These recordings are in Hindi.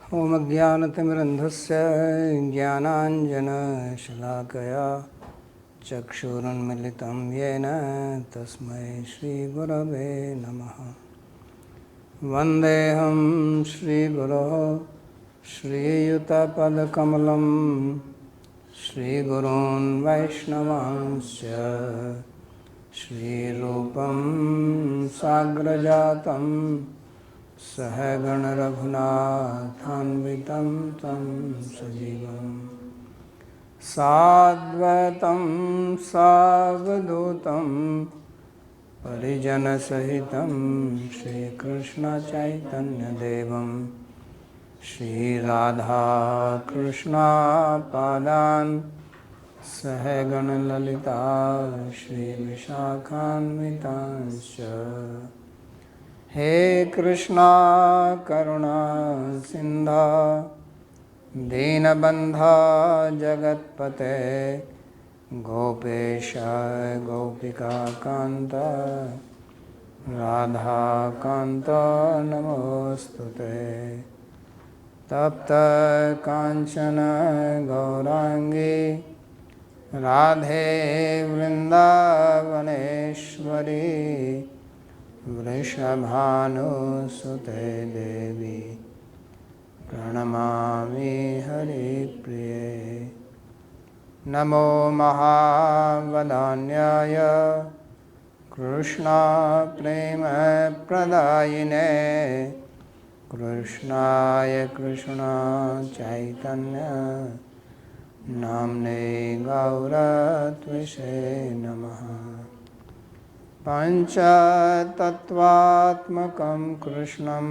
ॐ अज्ञानतिमिरन्धस्य ज्ञानाञ्जनशलाकया चक्षुरुन्मिलितं येन तस्मै श्रीगुरवे नमः। वन्देऽहं श्रीगुरोः श्रीयुतपदकमलं श्रीगुरून् वैष्णवांश्च श्रीरूपं साग्रजातं सहगणरघुनाथान्वितं तं सजीवं साद्वैतं सावधूतं परिजनसहितं श्रीकृष्णचैतन्यदेवं श्रीराधाकृष्णपादान् सहगणललिता श्रीविशाखान्वितांश्च। हे कृष्णा करुणा सिन्धो दीनबन्धो जगत्पते गोपेश गोपिकान्त राधाकान्त नमोस्तुते। तप्त कांचन गौरांगी राधे वृंदावनेश्वरी वृषभानुसुते देवी प्रणमामि हरिप्रिये। नमो महावदान्याय कृष्णा प्रेम प्रदायिने कृष्णाय कृष्णा चैतन्य नाम्ने गौरत्विषे नमः। पञ्चतत्त्वात्मकं कृष्णं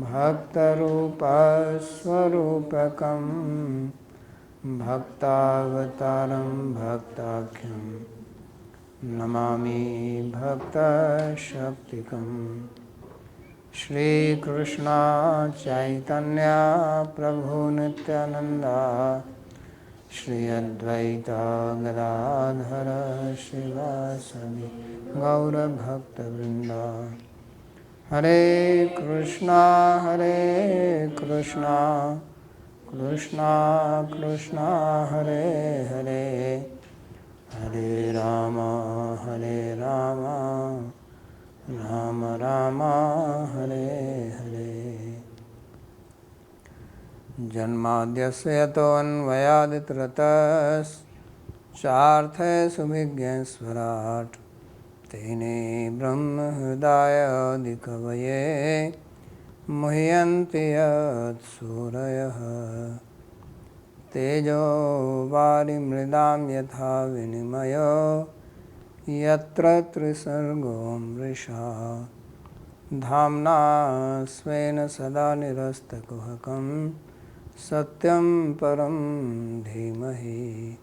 भक्तरूपस्वरूपकं भक्तावतारं भक्ताख्यं नमामि भक्तशक्तिकम्। श्रीकृष्ण चैतन्य प्रभु नित्यानंद श्री अद्वैत गदाधर श्रीवासदि गौरभक्तवृंद। हरे कृष्णा कृष्णा कृष्णा हरे हरे हरे राम राम राम हरे हरे। जन्माद्यस्य यतोऽन्वयादितरतश्चार्थेषुभिज्ञस्वराट् तेने ब्रह्महृदायादिकवये मुह्यन्ति यत्सूरयः। तेजो वारिमृदां यथा विनिमयो यत्र त्रिसर्गो मृषा धाम्ना स्वेन सदा निरस्तकुहकं सत्यं परं धीमहि।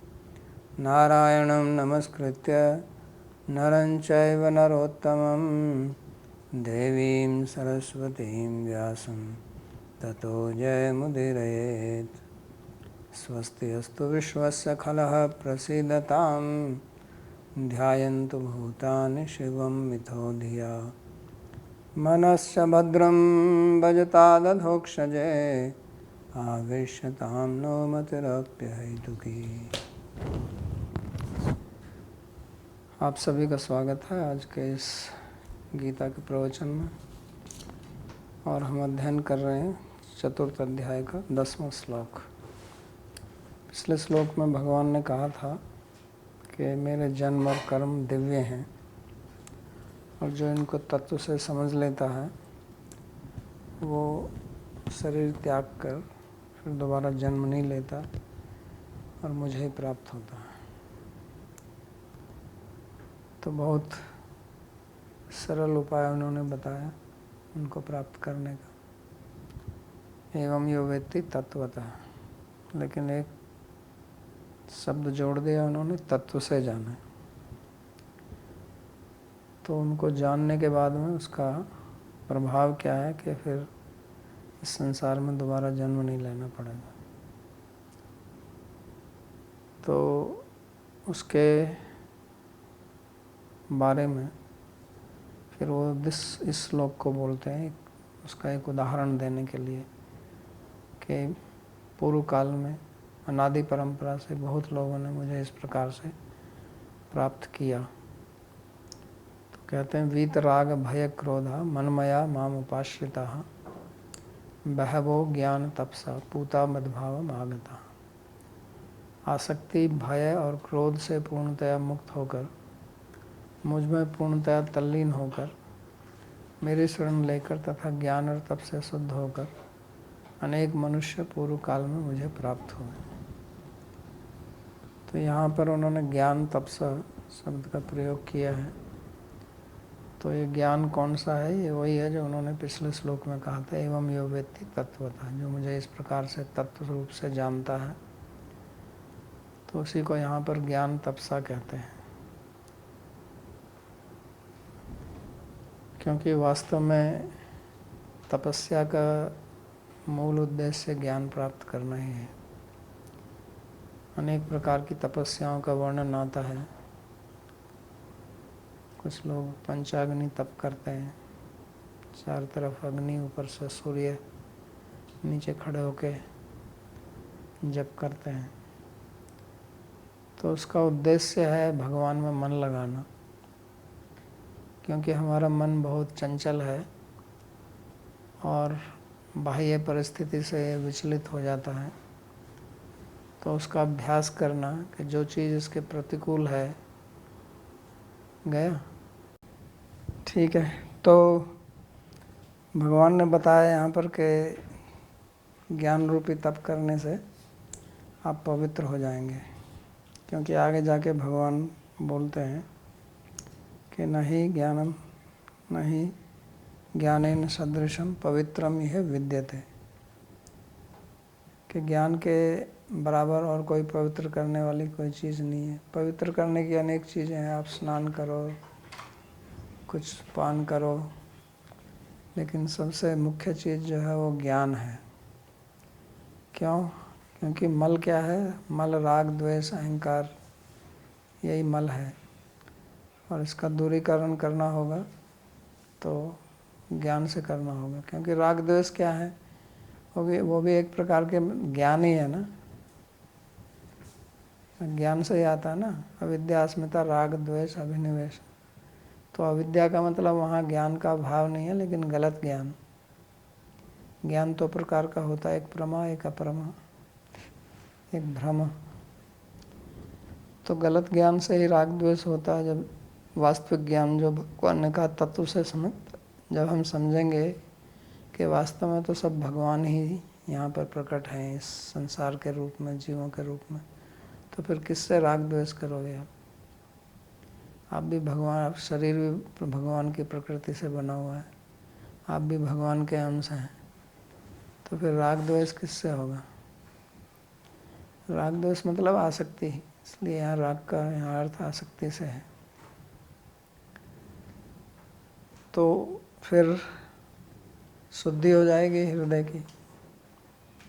नारायणं नमस्कृत्य नरं चैव नरोत्तमं देवीं सरस्वतीं व्यासं ततो जयमुदीरयेत्। स्वस्ति अस्तु विश्वस्य खलः प्रसीदतां ध्यायन्तु भूतानि शिवं मिथो धिया। मनस्य भद्रं भजतादधोक्षजे आवेश्यतां नो मतिरप्यहैतुकी। आप सभी का स्वागत है आज के इस गीता के प्रवचन में। और हम अध्ययन कर रहे हैं चतुर्थ अध्याय का 10वां श्लोक। पिछले श्लोक में भगवान ने कहा था कि मेरे जन्म और कर्म दिव्य हैं और जो इनको तत्व से समझ लेता है वो शरीर त्याग कर फिर दोबारा जन्म नहीं लेता और मुझे ही प्राप्त होता है। तो बहुत सरल उपाय उन्होंने बताया उनको प्राप्त करने का। एवं यो वेत्ति तत्वतः, लेकिन एक शब्द जोड़ दिया उन्होंने, तत्व से जाना। तो उनको जानने के बाद में उसका प्रभाव क्या है कि फिर इस संसार में दोबारा जन्म नहीं लेना पड़ेगा। तो उसके बारे में फिर वो इस श्लोक को बोलते हैं उसका एक उदाहरण देने के लिए कि पूर्व काल में अनादि परंपरा से बहुत लोगों ने मुझे इस प्रकार से प्राप्त किया। तो कहते हैं वीतराग भय क्रोधा मनमया माम उपाश्रिता बहवो ज्ञान तपसा पूता मद्भाव आगता। आसक्ति भय और क्रोध से पूर्णतया मुक्त होकर, मुझ में पूर्णतया तल्लीन होकर, मेरी शरण लेकर तथा ज्ञान और तप से शुद्ध होकर अनेक मनुष्य पूर्व काल में मुझे प्राप्त हुए। तो यहाँ पर उन्होंने ज्ञान तपसा शब्द का प्रयोग किया है। तो ये ज्ञान कौन सा है? ये वही है जो उन्होंने पिछले श्लोक में कहा था, एवं यो वेत्ति तत्वतः, जो मुझे इस प्रकार से तत्व रूप से जानता है। तो उसी को यहाँ पर ज्ञान तपसा कहते हैं, क्योंकि वास्तव में तपस्या का मूल उद्देश्य ज्ञान प्राप्त करना ही है। अनेक प्रकार की तपस्याओं का वर्णन आता है। कुछ लोग पंचाग्नि तप करते हैं, चार तरफ अग्नि, ऊपर से सूर्य, नीचे खड़े होके जप करते हैं। तो उसका उद्देश्य है भगवान में मन लगाना, क्योंकि हमारा मन बहुत चंचल है और बाह्य परिस्थिति से विचलित हो जाता है। तो उसका अभ्यास करना कि जो चीज़ इसके प्रतिकूल है, गया ठीक है। तो भगवान ने बताया यहाँ पर कि ज्ञान रूपी तप करने से आप पवित्र हो जाएंगे, क्योंकि आगे जाके भगवान बोलते हैं कि नहीं ज्ञानम नहीं ज्ञानेन सदृशम पवित्रम यह विद्यते, कि ज्ञान के बराबर और कोई पवित्र करने वाली कोई चीज़ नहीं है। पवित्र करने की अनेक चीज़ें हैं, आप स्नान करो, कुछ पान करो, लेकिन सबसे मुख्य चीज़ जो है वो ज्ञान है। क्यों? क्योंकि मल क्या है? मल राग द्वेष अहंकार, यही मल है, और इसका दूरीकरण करना होगा तो ज्ञान से करना होगा। क्योंकि राग द्वेष क्या है? वो भी एक प्रकार के ज्ञान ही है ना, ज्ञान से ही आता है ना। अविद्या अस्मिता राग द्वेष अभिनिवेश। तो अविद्या का मतलब वहाँ ज्ञान का भाव नहीं है, लेकिन गलत ज्ञान। ज्ञान तो प्रकार का होता है, एक प्रमा, एक अप्रमा, एक भ्रम। तो गलत ज्ञान से ही राग द्वेष होता है। जब वास्तविक ज्ञान जो भगवान ने कहा तत्व से समझ, जब हम समझेंगे कि वास्तव में तो सब भगवान ही यहाँ पर प्रकट हैं, इस संसार के रूप में, जीवों के रूप में, तो फिर किससे राग द्वेष करोगे आप भी भगवान, आप शरीर भी भगवान की प्रकृति से बना हुआ है, आप भी भगवान के अंश हैं, तो फिर राग द्वेष किससे होगा? राग द्वेष मतलब आसक्ति, इसलिए यहाँ राग का यहाँ अर्थ आसक्ति से है। तो फिर शुद्धि हो जाएगी हृदय की।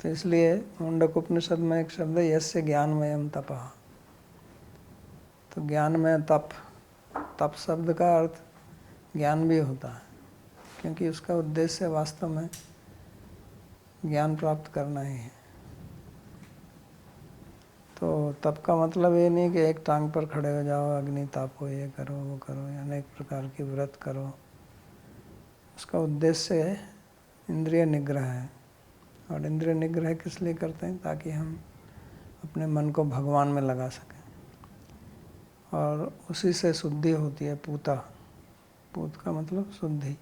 तो इसलिए मुंडक उपनिषद में एक शब्द है यस्य ज्ञानमयम तपः। तो ज्ञानमय तप, तप शब्द का अर्थ ज्ञान भी होता है, क्योंकि उसका उद्देश्य वास्तव में ज्ञान प्राप्त करना ही है। तो तप का मतलब ये नहीं कि एक टांग पर खड़े हो जाओ, अग्नि तापो, ये करो वो करो, या अनेक प्रकार की व्रत करो। उसका उद्देश्य है इंद्रिय निग्रह है। और इंद्रिय निग्रह किस लिए करते हैं? ताकि हम अपने मन को भगवान में लगा सकें, और उसी से शुद्धि होती है। पूता, पूत का मतलब शुद्धि।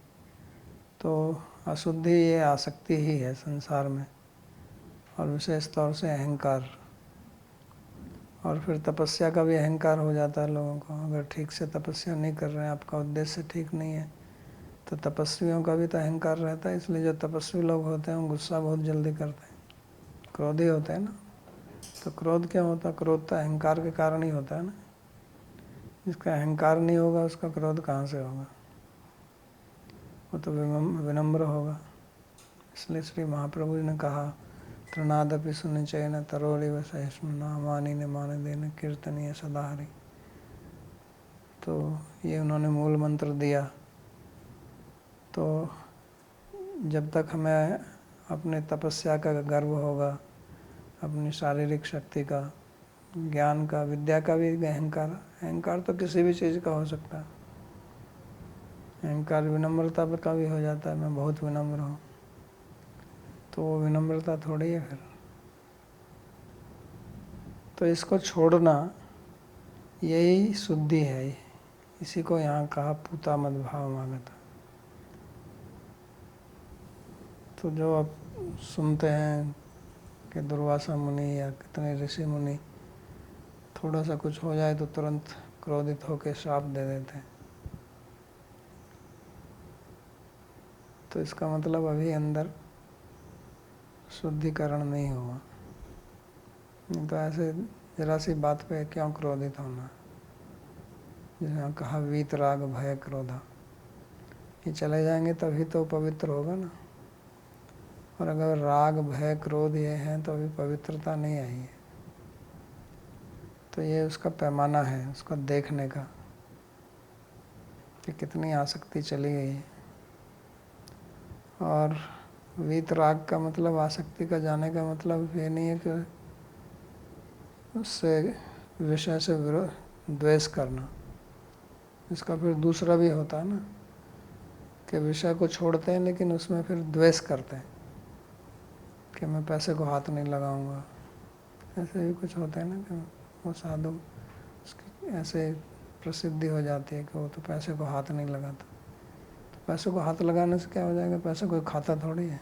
तो अशुद्धि ये आसक्ति ही है संसार में, और विशेष तौर से अहंकार। और फिर तपस्या का भी अहंकार हो जाता है लोगों को। अगर ठीक से तपस्या नहीं कर रहे हैं, आपका उद्देश्य ठीक नहीं है, तो तपस्वियों का भी तो अहंकार रहता है। इसलिए जो तपस्वी लोग होते हैं वो गुस्सा बहुत जल्दी करते हैं, क्रोधी होते हैं ना। तो क्रोध क्यों होता है? क्रोध तो अहंकार के कारण ही होता है ना। जिसका अहंकार नहीं होगा उसका क्रोध कहाँ से होगा? वो तो विनम्र होगा। इसलिए श्री महाप्रभु जी ने कहा तृणादपि सुनिचैन तरोरिव सहिष्णुना मानी ने मान देन कीर्तनीय सदाहरि। तो ये उन्होंने मूल मंत्र दिया। तो जब तक हमें अपने तपस्या का गर्व होगा, अपनी शारीरिक शक्ति का, ज्ञान का, विद्या का भी अहंकार। अहंकार तो किसी भी चीज़ का हो सकता है। अहंकार विनम्रता का भी हो जाता है, मैं बहुत विनम्र हूँ, तो वो विनम्रता थोड़ी है फिर। तो इसको छोड़ना यही शुद्धि है। इसी को यहाँ कहा पूता मद भाव मागता। तो जो आप सुनते हैं कि दुर्वासा मुनि या कितने ऋषि मुनि थोड़ा सा कुछ हो जाए तो तुरंत क्रोधित होकर श्राप दे देते हैं, तो इसका मतलब अभी अंदर शुद्धिकरण नहीं हुआ। नहीं तो ऐसे जरा सी बात पे क्यों क्रोधित होना। जैसे कहा वीत राग भय क्रोधा, ये चले जाएंगे तभी तो पवित्र होगा ना। और अगर राग भय क्रोध ये हैं तो अभी पवित्रता नहीं आई है। तो ये उसका पैमाना है, उसका देखने का कि कितनी आसक्ति चली गई है। और वीत राग का मतलब, आसक्ति का जाने का मतलब ये नहीं है कि उससे विषय से द्वेष करना। इसका फिर दूसरा भी होता है ना कि विषय को छोड़ते हैं लेकिन उसमें फिर द्वेष करते हैं कि मैं पैसे को हाथ नहीं लगाऊंगा। ऐसे भी कुछ होता है ना कि वो साधु, उसकी ऐसे प्रसिद्धि हो जाती है कि वो तो पैसे को हाथ नहीं लगाता। तो पैसे को हाथ लगाने से क्या हो जाएगा, पैसे कोई खाता थोड़ी है।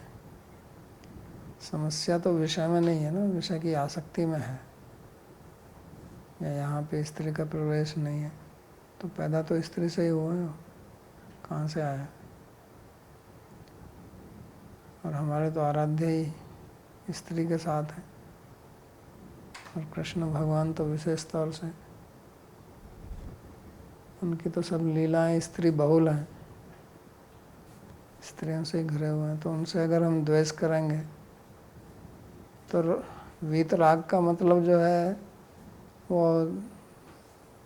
समस्या तो विषय में नहीं है ना, विषय की आसक्ति में है। या यहाँ पे स्त्री का प्रवेश नहीं है, तो पैदा तो स्त्री से ही हुआ है, कहाँ से आया। और हमारे तो आराध्य ही स्त्री के साथ है, और कृष्ण भगवान तो विशेष तौर से, उनकी तो सब लीलाएं स्त्री बहुल हैं, स्त्रियों से ही घिरे हुए हैं। तो उनसे अगर हम द्वेष करेंगे तो वीत राग का मतलब जो है वो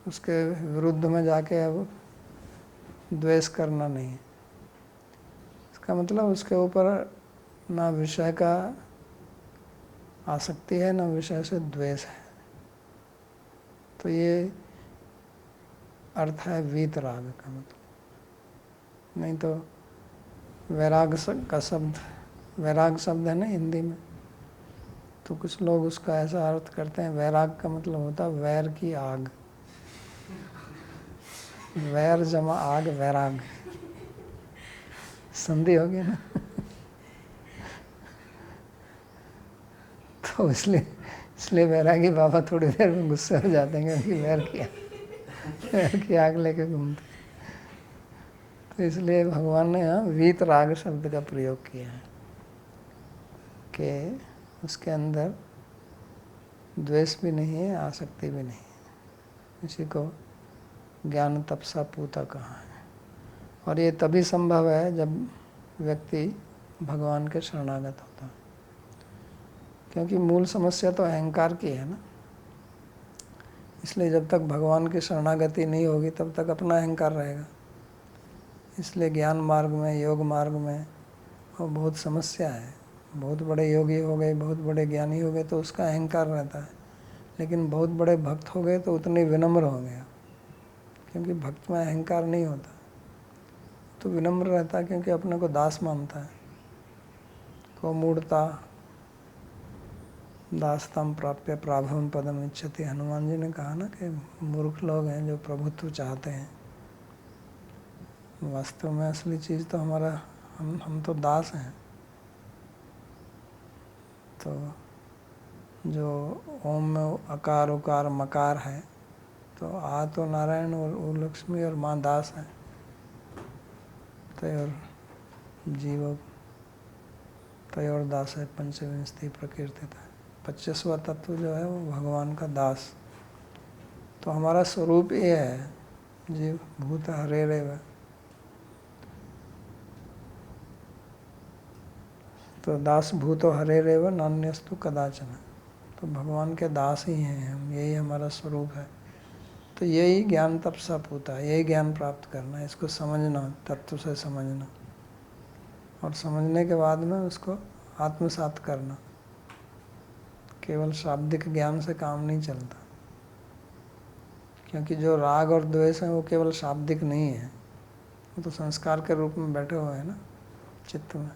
उसके विरुद्ध में जाके अब द्वेष करना नहीं है। इसका मतलब उसके ऊपर ना विषय का आसक्ति है, ना विषय से द्वेष है। तो ये अर्थ है वीत राग का मतलब। नहीं तो वैराग का शब्द, वैराग शब्द है ना हिंदी में, तो कुछ लोग उसका ऐसा अर्थ करते हैं, वैराग का मतलब होता है वैर की आग। वैर जमा आग, वैराग, संधि हो गई ना। तो इसलिए वैरागी बाबा थोड़ी देर में गुस्से हो जाते हैं क्योंकि वैर की आग लेके घूमते। तो इसलिए भगवान ने यहाँ वीत राग शब्द का प्रयोग किया है कि उसके अंदर द्वेष भी नहीं है, आसक्ति भी नहीं है। इसी को ज्ञान तपसा पूता कहा है। और ये तभी संभव है जब व्यक्ति भगवान के शरणागत होता है, क्योंकि मूल समस्या तो अहंकार की है ना। इसलिए जब तक भगवान की शरणागति नहीं होगी तब तक अपना अहंकार रहेगा। इसलिए ज्ञान मार्ग में, योग मार्ग में वो बहुत समस्या है। बहुत बड़े योगी हो गए, बहुत बड़े ज्ञानी हो गए तो उसका अहंकार रहता है, लेकिन बहुत बड़े भक्त हो गए तो उतने विनम्र हो गया, क्योंकि भक्त में अहंकार नहीं होता। तो विनम्र रहता है क्योंकि अपने को दास मानता है। को मूढ़ता दासतम प्राप्य प्राभवम पदम इच्छति। हनुमान जी ने कहा ना कि मूर्ख लोग हैं जो प्रभुत्व चाहते हैं। वास्तव में असली चीज़ तो हमारा, हम तो दास हैं। तो जो ओम में अकार उकार मकार है, तो आ तो नारायण और ओ लक्ष्मी और माँ दास है। तयोर जीव तयोर दास है पंचविंशति प्रकृति है। 25वां तत्व जो है वो भगवान का दास। तो हमारा स्वरूप ये है, जीव भूत हरे रेव। तो दास भूतो हरे रेव नान्यस्तु कदाचन। तो भगवान के दास ही हैं हम, यही हमारा स्वरूप है। तो यही ज्ञान तपसा पूता है, यही ज्ञान प्राप्त करना, इसको समझना, तत्व से समझना, और समझने के बाद में उसको आत्मसात करना। केवल शाब्दिक ज्ञान से काम नहीं चलता, क्योंकि जो राग और द्वेष है वो केवल शाब्दिक नहीं है, वो तो संस्कार के रूप में बैठे हुए हैं ना चित्त में।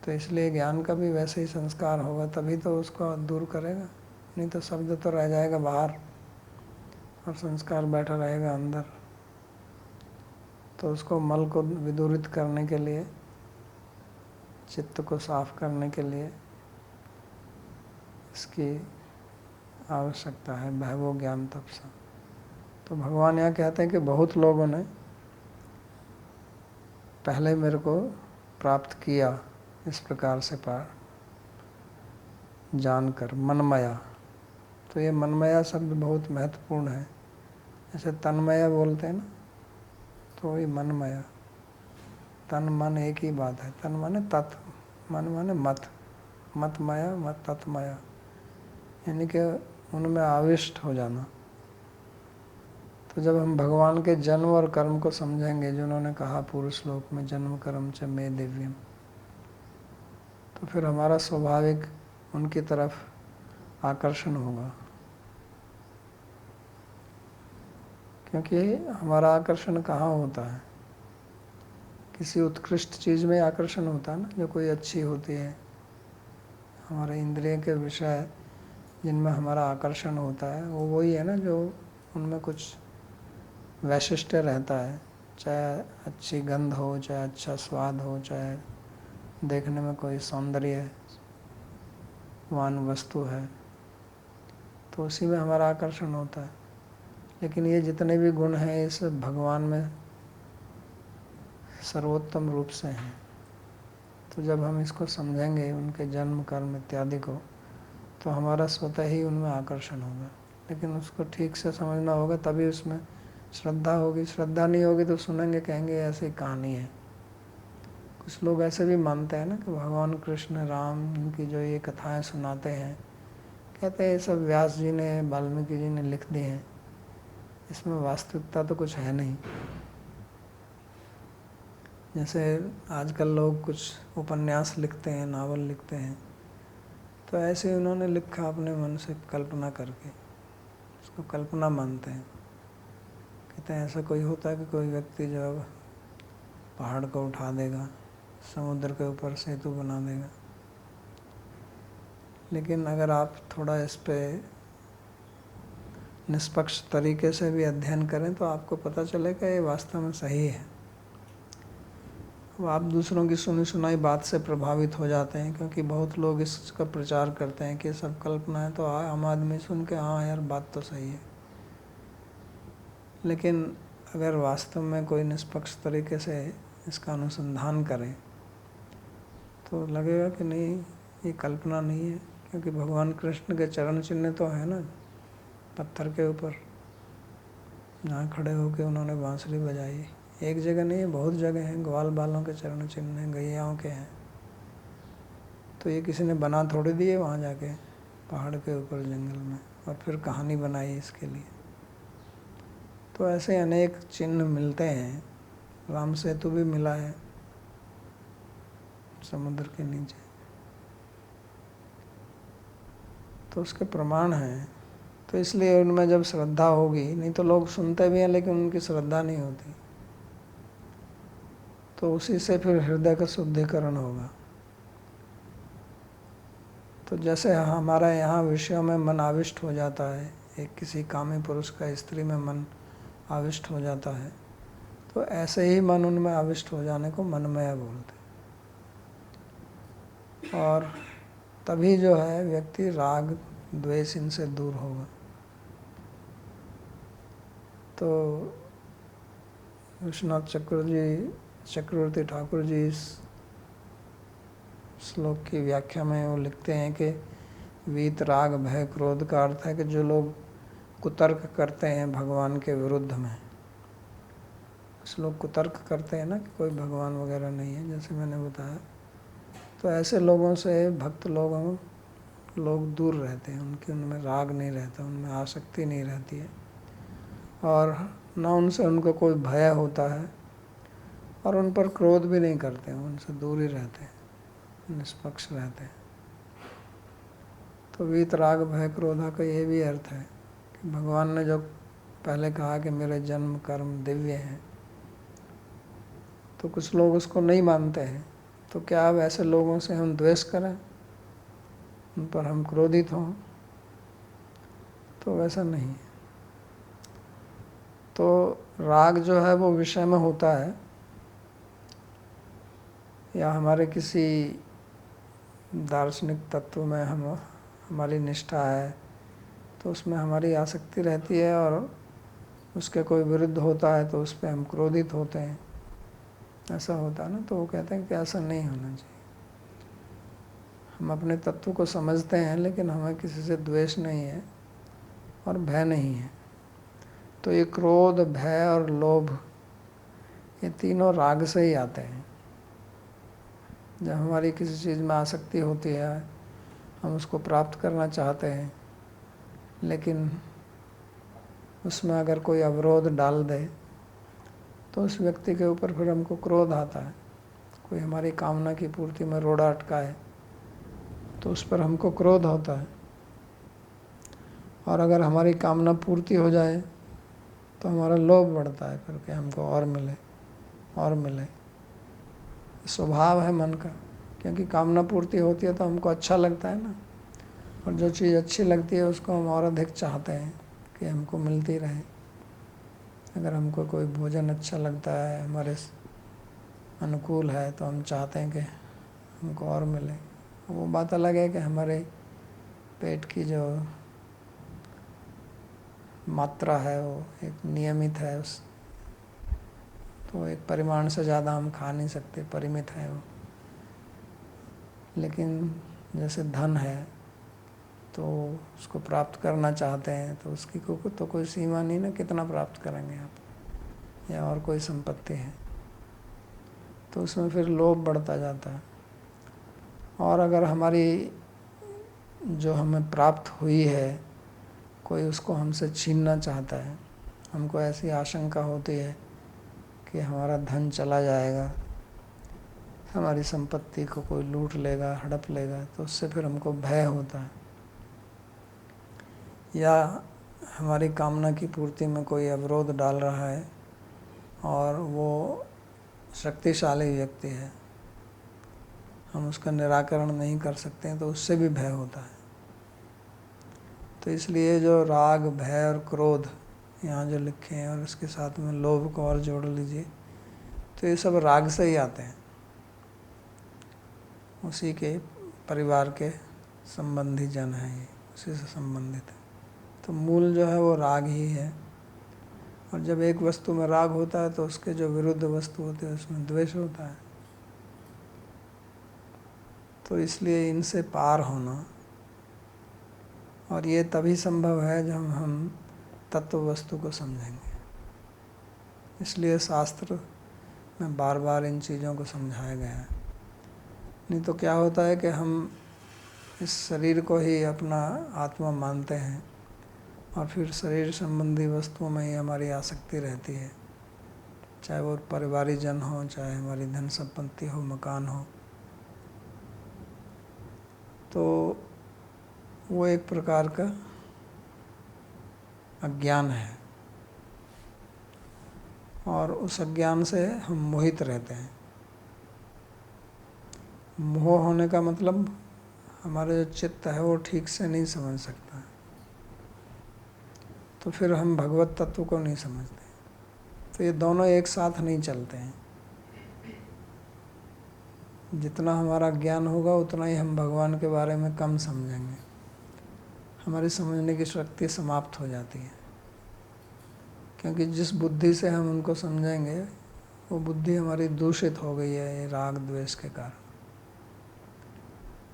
तो इसलिए ज्ञान का भी वैसे ही संस्कार होगा, तभी तो उसको दूर करेगा, नहीं तो शब्द तो रह जाएगा बाहर और संस्कार बैठा रहेगा अंदर। तो उसको मल को विदूरित करने के लिए, चित्त को साफ करने के लिए इसकी आवश्यकता है, भैवो ज्ञान तपसा। तो भगवान यहाँ कहते हैं कि बहुत लोगों ने पहले मेरे को प्राप्त किया इस प्रकार से पार जानकर, मनमया। तो ये मनमया शब्द बहुत महत्वपूर्ण है। जैसे तन्मया बोलते हैं ना, तो ये मनमया, तन मन एक ही बात है। तन माने तत्, मन माने मत, मतमया मत तत्मया, यानी कि उनमें आविष्ट हो जाना। तो जब हम भगवान के जन्म और कर्म को समझेंगे, जो उन्होंने कहा पूर्व श्लोक में, जन्म कर्म च मे दिव्यम, तो फिर हमारा स्वाभाविक उनकी तरफ आकर्षण होगा। क्योंकि हमारा आकर्षण कहाँ होता है? किसी उत्कृष्ट चीज़ में आकर्षण होता है ना, जो कोई अच्छी होती है। हमारे इंद्रिय के विषय जिनमें हमारा आकर्षण होता है, वो वही है ना जो उनमें कुछ वैशिष्ट्य रहता है, चाहे अच्छी गंध हो, चाहे अच्छा स्वाद हो, चाहे देखने में कोई सौंदर्यवान वस्तु है, तो उसी में हमारा आकर्षण होता है। लेकिन ये जितने भी गुण हैं, इस भगवान में सर्वोत्तम रूप से हैं। तो जब हम इसको समझेंगे, उनके जन्म कर्म इत्यादि को, तो हमारा स्वतः ही उनमें आकर्षण होगा। लेकिन उसको ठीक से समझना होगा, तभी उसमें श्रद्धा होगी। श्रद्धा नहीं होगी तो सुनेंगे, कहेंगे ऐसी कहानी है। कुछ लोग ऐसे भी मानते हैं ना कि भगवान कृष्ण, राम, इनकी जो ये कथाएं सुनाते हैं, कहते हैं ये सब व्यास जी ने, वाल्मीकि जी ने लिख दी हैं, इसमें वास्तविकता तो कुछ है नहीं। जैसे आजकल लोग कुछ उपन्यास लिखते हैं, नावल लिखते हैं, तो ऐसे उन्होंने लिखा अपने मन से कल्पना करके, उसको कल्पना मानते हैं। कहते हैं ऐसा कोई होता है कि कोई व्यक्ति जो पहाड़ को उठा देगा, समुद्र के ऊपर सेतु बना देगा। लेकिन अगर आप थोड़ा इस पे निष्पक्ष तरीके से भी अध्ययन करें, तो आपको पता चलेगा ये वास्तव में सही है। वो आप दूसरों की सुनी सुनाई बात से प्रभावित हो जाते हैं, क्योंकि बहुत लोग इसका प्रचार करते हैं कि सब कल्पना है, तो आम आदमी सुन के हाँ यार बात तो सही है। लेकिन अगर वास्तव में कोई निष्पक्ष तरीके से इसका अनुसंधान करें, तो लगेगा कि नहीं, ये कल्पना नहीं है। क्योंकि भगवान कृष्ण के चरण चिन्ह तो है ना पत्थर के ऊपर, जहाँ खड़े होकर उन्होंने बांसुरी बजाई। एक जगह नहीं है, बहुत जगह हैं। ग्वाल बालों के चरण चिन्ह हैं, गैयाओं के हैं। तो ये किसी ने बना थोड़ी दिए वहाँ जाके पहाड़ के ऊपर जंगल में, और फिर कहानी बनाई इसके लिए। तो ऐसे अनेक चिन्ह मिलते हैं। राम सेतु भी मिला है समुद्र के नीचे, तो उसके प्रमाण हैं। तो इसलिए उनमें जब श्रद्धा होगी, नहीं तो लोग सुनते भी हैं लेकिन उनकी श्रद्धा नहीं होती, तो उसी से फिर हृदय का शुद्धिकरण होगा। तो जैसे हमारा यहाँ विषयों में मन आविष्ट हो जाता है, एक किसी कामी पुरुष का स्त्री में मन आविष्ट हो जाता है, तो ऐसे ही मन उनमें आविष्ट हो जाने को मनमय बोलते हैं। और तभी जो है व्यक्ति राग द्वेष इनसे दूर होगा। तो विश्वनाथ चक्रवर्ती ठाकुर जी इस श्लोक की व्याख्या में वो लिखते हैं कि वीत राग भय क्रोध का अर्थ है कि जो लोग कुतर्क करते हैं भगवान के विरुद्ध में। कुछ लोग कुतर्क करते हैं ना कि कोई भगवान वगैरह नहीं है, जैसे मैंने बताया। तो ऐसे लोगों से भक्त लोग दूर रहते हैं, उनमें राग नहीं रहता, उनमें आसक्ति नहीं रहती है, और ना उनसे उनको कोई भय होता है, और उन पर क्रोध भी नहीं करते हैं, उनसे दूर ही रहते हैं। निष्पक्ष रहते हैं। तो वीत राग भय क्रोधा का ये भी अर्थ है कि भगवान ने जो पहले कहा कि मेरे जन्म कर्म दिव्य हैं, तो कुछ लोग उसको नहीं मानते हैं। तो क्या अब ऐसे लोगों से हम द्वेष करें, उन पर हम क्रोधित हों? तो वैसा नहीं है। तो राग जो है वो विषय में होता है, या हमारे किसी दार्शनिक तत्व में हमारी निष्ठा है तो उसमें हमारी आसक्ति रहती है, और उसके कोई विरुद्ध होता है तो उस पर हम क्रोधित होते हैं, ऐसा होता है ना। तो वो कहते हैं कि ऐसा नहीं होना चाहिए। हम अपने तत्व को समझते हैं, लेकिन हमें किसी से द्वेष नहीं है और भय नहीं है। तो ये क्रोध, भय और लोभ, ये तीनों राग से ही आते हैं। जब हमारी किसी चीज़ में आसक्ति होती है, हम उसको प्राप्त करना चाहते हैं, लेकिन उसमें अगर कोई अवरोध डाल दे तो उस व्यक्ति के ऊपर फिर हमको क्रोध आता है। कोई हमारी कामना की पूर्ति में रोड़ा अटकाए तो उस पर हमको क्रोध होता है, और अगर हमारी कामना पूर्ति हो जाए तो हमारा लोभ बढ़ता है फिर कि हमको और मिले और मिले। स्वभाव है मन का, क्योंकि कामना पूर्ति होती है तो हमको अच्छा लगता है ना, और जो चीज़ अच्छी लगती है उसको हम और अधिक चाहते हैं कि हमको मिलती रहे। अगर हमको कोई भोजन अच्छा लगता है, हमारे अनुकूल है, तो हम चाहते हैं कि हमको और मिले। वो बात अलग है कि हमारे पेट की जो मात्रा है वो एक नियमित है, उस तो एक परिमाण से ज़्यादा हम खा नहीं सकते, परिमित है वो। लेकिन जैसे धन है तो उसको प्राप्त करना चाहते हैं तो उसकी तो कोई सीमा नहीं ना, कितना प्राप्त करेंगे आप, या और कोई संपत्ति है तो उसमें फिर लोभ बढ़ता जाता है। और अगर हमारी जो हमें प्राप्त हुई है कोई उसको हमसे छीनना चाहता है, हमको ऐसी आशंका होती है कि हमारा धन चला जाएगा, हमारी संपत्ति को कोई लूट लेगा, हड़प लेगा, तो उससे फिर हमको भय होता है। या हमारी कामना की पूर्ति में कोई अवरोध डाल रहा है और वो शक्तिशाली व्यक्ति है, हम उसका निराकरण नहीं कर सकते हैं, तो उससे भी भय होता है। तो इसलिए जो राग, भय और क्रोध यहाँ जो लिखे हैं, और इसके साथ में लोभ को और जोड़ लीजिए, तो ये सब राग से ही आते हैं, उसी के परिवार के संबंधी जन हैं, ये उसी से संबंधित है। तो मूल जो है वो राग ही है। और जब एक वस्तु में राग होता है तो उसके जो विरुद्ध वस्तु होते हैं उसमें द्वेष होता है। तो इसलिए इनसे पार होना, और ये तभी संभव है जब हम तत्व वस्तु को समझेंगे। इसलिए शास्त्र में बार बार इन चीज़ों को समझाया गया है। नहीं तो क्या होता है कि हम इस शरीर को ही अपना आत्मा मानते हैं, और फिर शरीर संबंधी वस्तुओं में ही हमारी आसक्ति रहती है, चाहे वो परिवारिक जन हो, चाहे हमारी धन संपत्ति हो, मकान हो। तो वो एक प्रकार का अज्ञान है, और उस अज्ञान से हम मोहित रहते हैं। मोह होने का मतलब हमारा जो चित्त है वो ठीक से नहीं समझ सकता, तो फिर हम भगवत तत्व को नहीं समझते। तो ये दोनों एक साथ नहीं चलते हैं। जितना हमारा ज्ञान होगा उतना ही हम भगवान के बारे में कम समझेंगे, हमारी समझने की शक्ति समाप्त हो जाती है। क्योंकि जिस बुद्धि से हम उनको समझेंगे वो बुद्धि हमारी दूषित हो गई है ये राग द्वेष के कारण।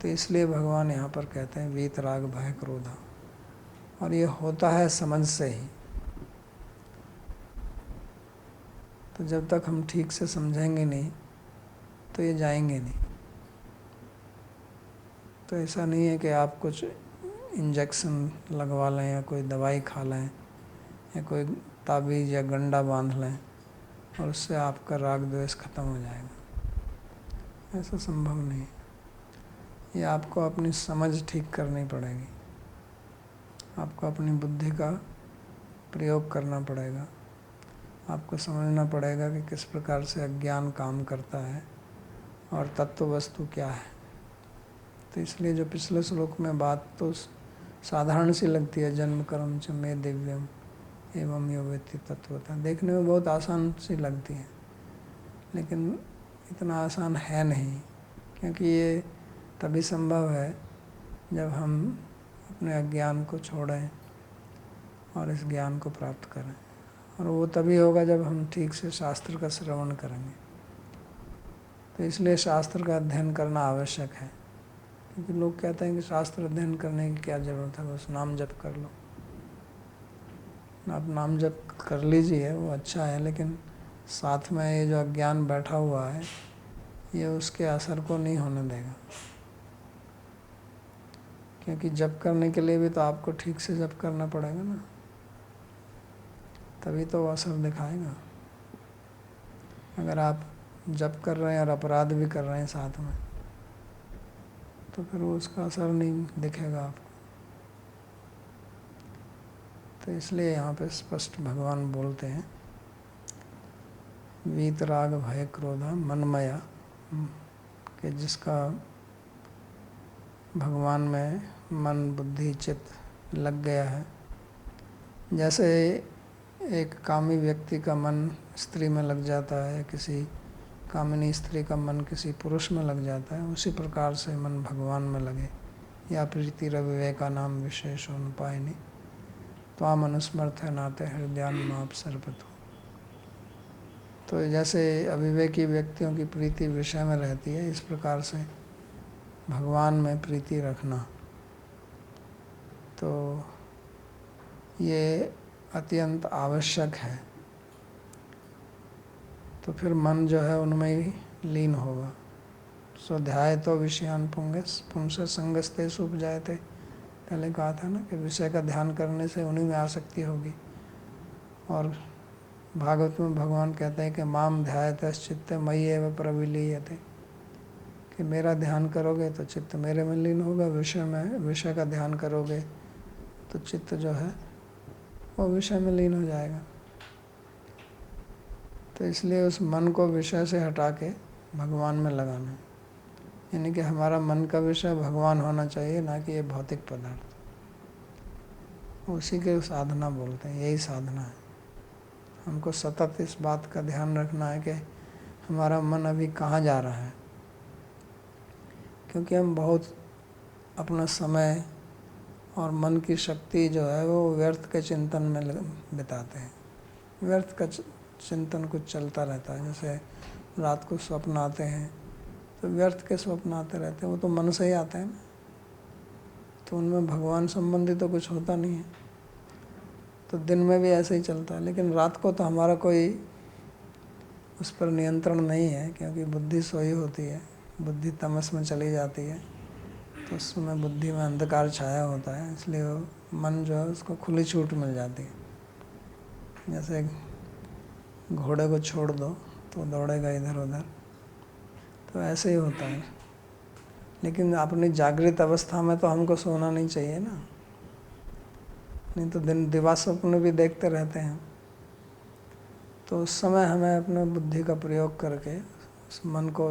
तो इसलिए भगवान यहाँ पर कहते हैं वीत राग भय क्रोधा, और ये होता है समझ से ही। तो जब तक हम ठीक से समझेंगे नहीं तो ये जाएंगे नहीं। तो ऐसा नहीं है कि आप कुछ इंजेक्शन लगवा लें, या कोई दवाई खा लें, या कोई ताबीज़ या गंडा बांध लें और उससे आपका राग द्वेष खत्म हो जाएगा। ऐसा संभव नहीं। ये आपको अपनी समझ ठीक करनी पड़ेगी, आपको अपनी बुद्धि का प्रयोग करना पड़ेगा, आपको समझना पड़ेगा कि किस प्रकार से अज्ञान काम करता है और तत्व वस्तु क्या है। तो इसलिए जो पिछले श्लोक में बात तो साधारण सी लगती है, जन्म कर्म च मे दिव्यम एवं यो वेत्ति तत्वता, देखने में बहुत आसान सी लगती है, लेकिन इतना आसान है नहीं, क्योंकि ये तभी संभव है जब हम अपने अज्ञान को छोड़ें और इस ज्ञान को प्राप्त करें, और वो तभी होगा जब हम ठीक से शास्त्र का श्रवण करेंगे। तो इसलिए शास्त्र का अध्ययन करना आवश्यक है, क्योंकि लोग कहते हैं कि शास्त्र अध्ययन करने की क्या ज़रूरत है, बस नाम जप कर लो। आप नाम जप कर लीजिए, वो अच्छा है, लेकिन साथ में ये जो अज्ञान बैठा हुआ है ये उसके असर को नहीं होने देगा, क्योंकि जप करने के लिए भी तो आपको ठीक से जप करना पड़ेगा ना, तभी तो वो असर दिखाएगा। अगर आप जप कर रहे हैं और अपराध भी कर रहे हैं साथ में, तो फिर वो उसका असर नहीं दिखेगा आपको। तो इसलिए यहाँ पे स्पष्ट भगवान बोलते हैं, वीतराग भय क्रोधा मनमया, कि जिसका भगवान में मन बुद्धि चित्त लग गया है। जैसे एक कामी व्यक्ति का मन स्त्री में लग जाता है, किसी कामिनी स्त्री का मन किसी पुरुष में लग जाता है, उसी प्रकार से मन भगवान में लगे। या प्रीति रविवेका नाम विशेष उपायनी त्वाम अनुस्मर्थ नाते हृदयान माप सर्पतु। तो जैसे अविवेकी व्यक्तियों की प्रीति विषय में रहती है, इस प्रकार से भगवान में प्रीति रखना, तो ये अत्यंत आवश्यक है। तो फिर मन जो है उनमें ही लीन होगा। स्वाध्याय तो विषयान पुंस संगस्ते सुप जाए थे, पहले कहा था ना कि विषय का ध्यान करने से उन्हीं में आसक्ति होगी। और भागवत में भगवान कहते हैं कि माम ध्यायतश्चित्ते मयि एव प्रविलीयते, कि मेरा ध्यान करोगे तो चित्त मेरे में लीन होगा, विषय का ध्यान करोगे तो चित्त जो है वो विषय में लीन हो जाएगा। तो इसलिए उस मन को विषय से हटा के भगवान में लगाना, यानी कि हमारा मन का विषय भगवान होना चाहिए, ना कि ये भौतिक पदार्थ। उसी के साधना बोलते हैं, यही साधना है। हमको सतत इस बात का ध्यान रखना है कि हमारा मन अभी कहाँ जा रहा है, क्योंकि हम बहुत अपना समय और मन की शक्ति जो है वो व्यर्थ के चिंतन में बिताते हैं। व्यर्थ का चिंतन कुछ चलता रहता है, जैसे रात को स्वप्न आते हैं, तो व्यर्थ के स्वप्न आते रहते हैं, वो तो मन से ही आते हैं ना, तो उनमें भगवान संबंधी तो कुछ होता नहीं है। तो दिन में भी ऐसे ही चलता है, लेकिन रात को तो हमारा कोई उस पर नियंत्रण नहीं है, क्योंकि बुद्धि सोई होती है, बुद्धि तमस में चली जाती है, तो उस समय बुद्धि में अंधकार छाया होता है, इसलिए वो मन जो है उसको खुली छूट मिल जाती है। जैसे घोड़े को छोड़ दो तो दौड़ेगा इधर उधर, तो ऐसे ही होता है। लेकिन अपनी जागृत अवस्था में तो हमको सोना नहीं चाहिए ना, नहीं तो दिन दिवा स्वप्न भी देखते रहते हैं। तो उस समय हमें अपने बुद्धि का प्रयोग करके उस मन को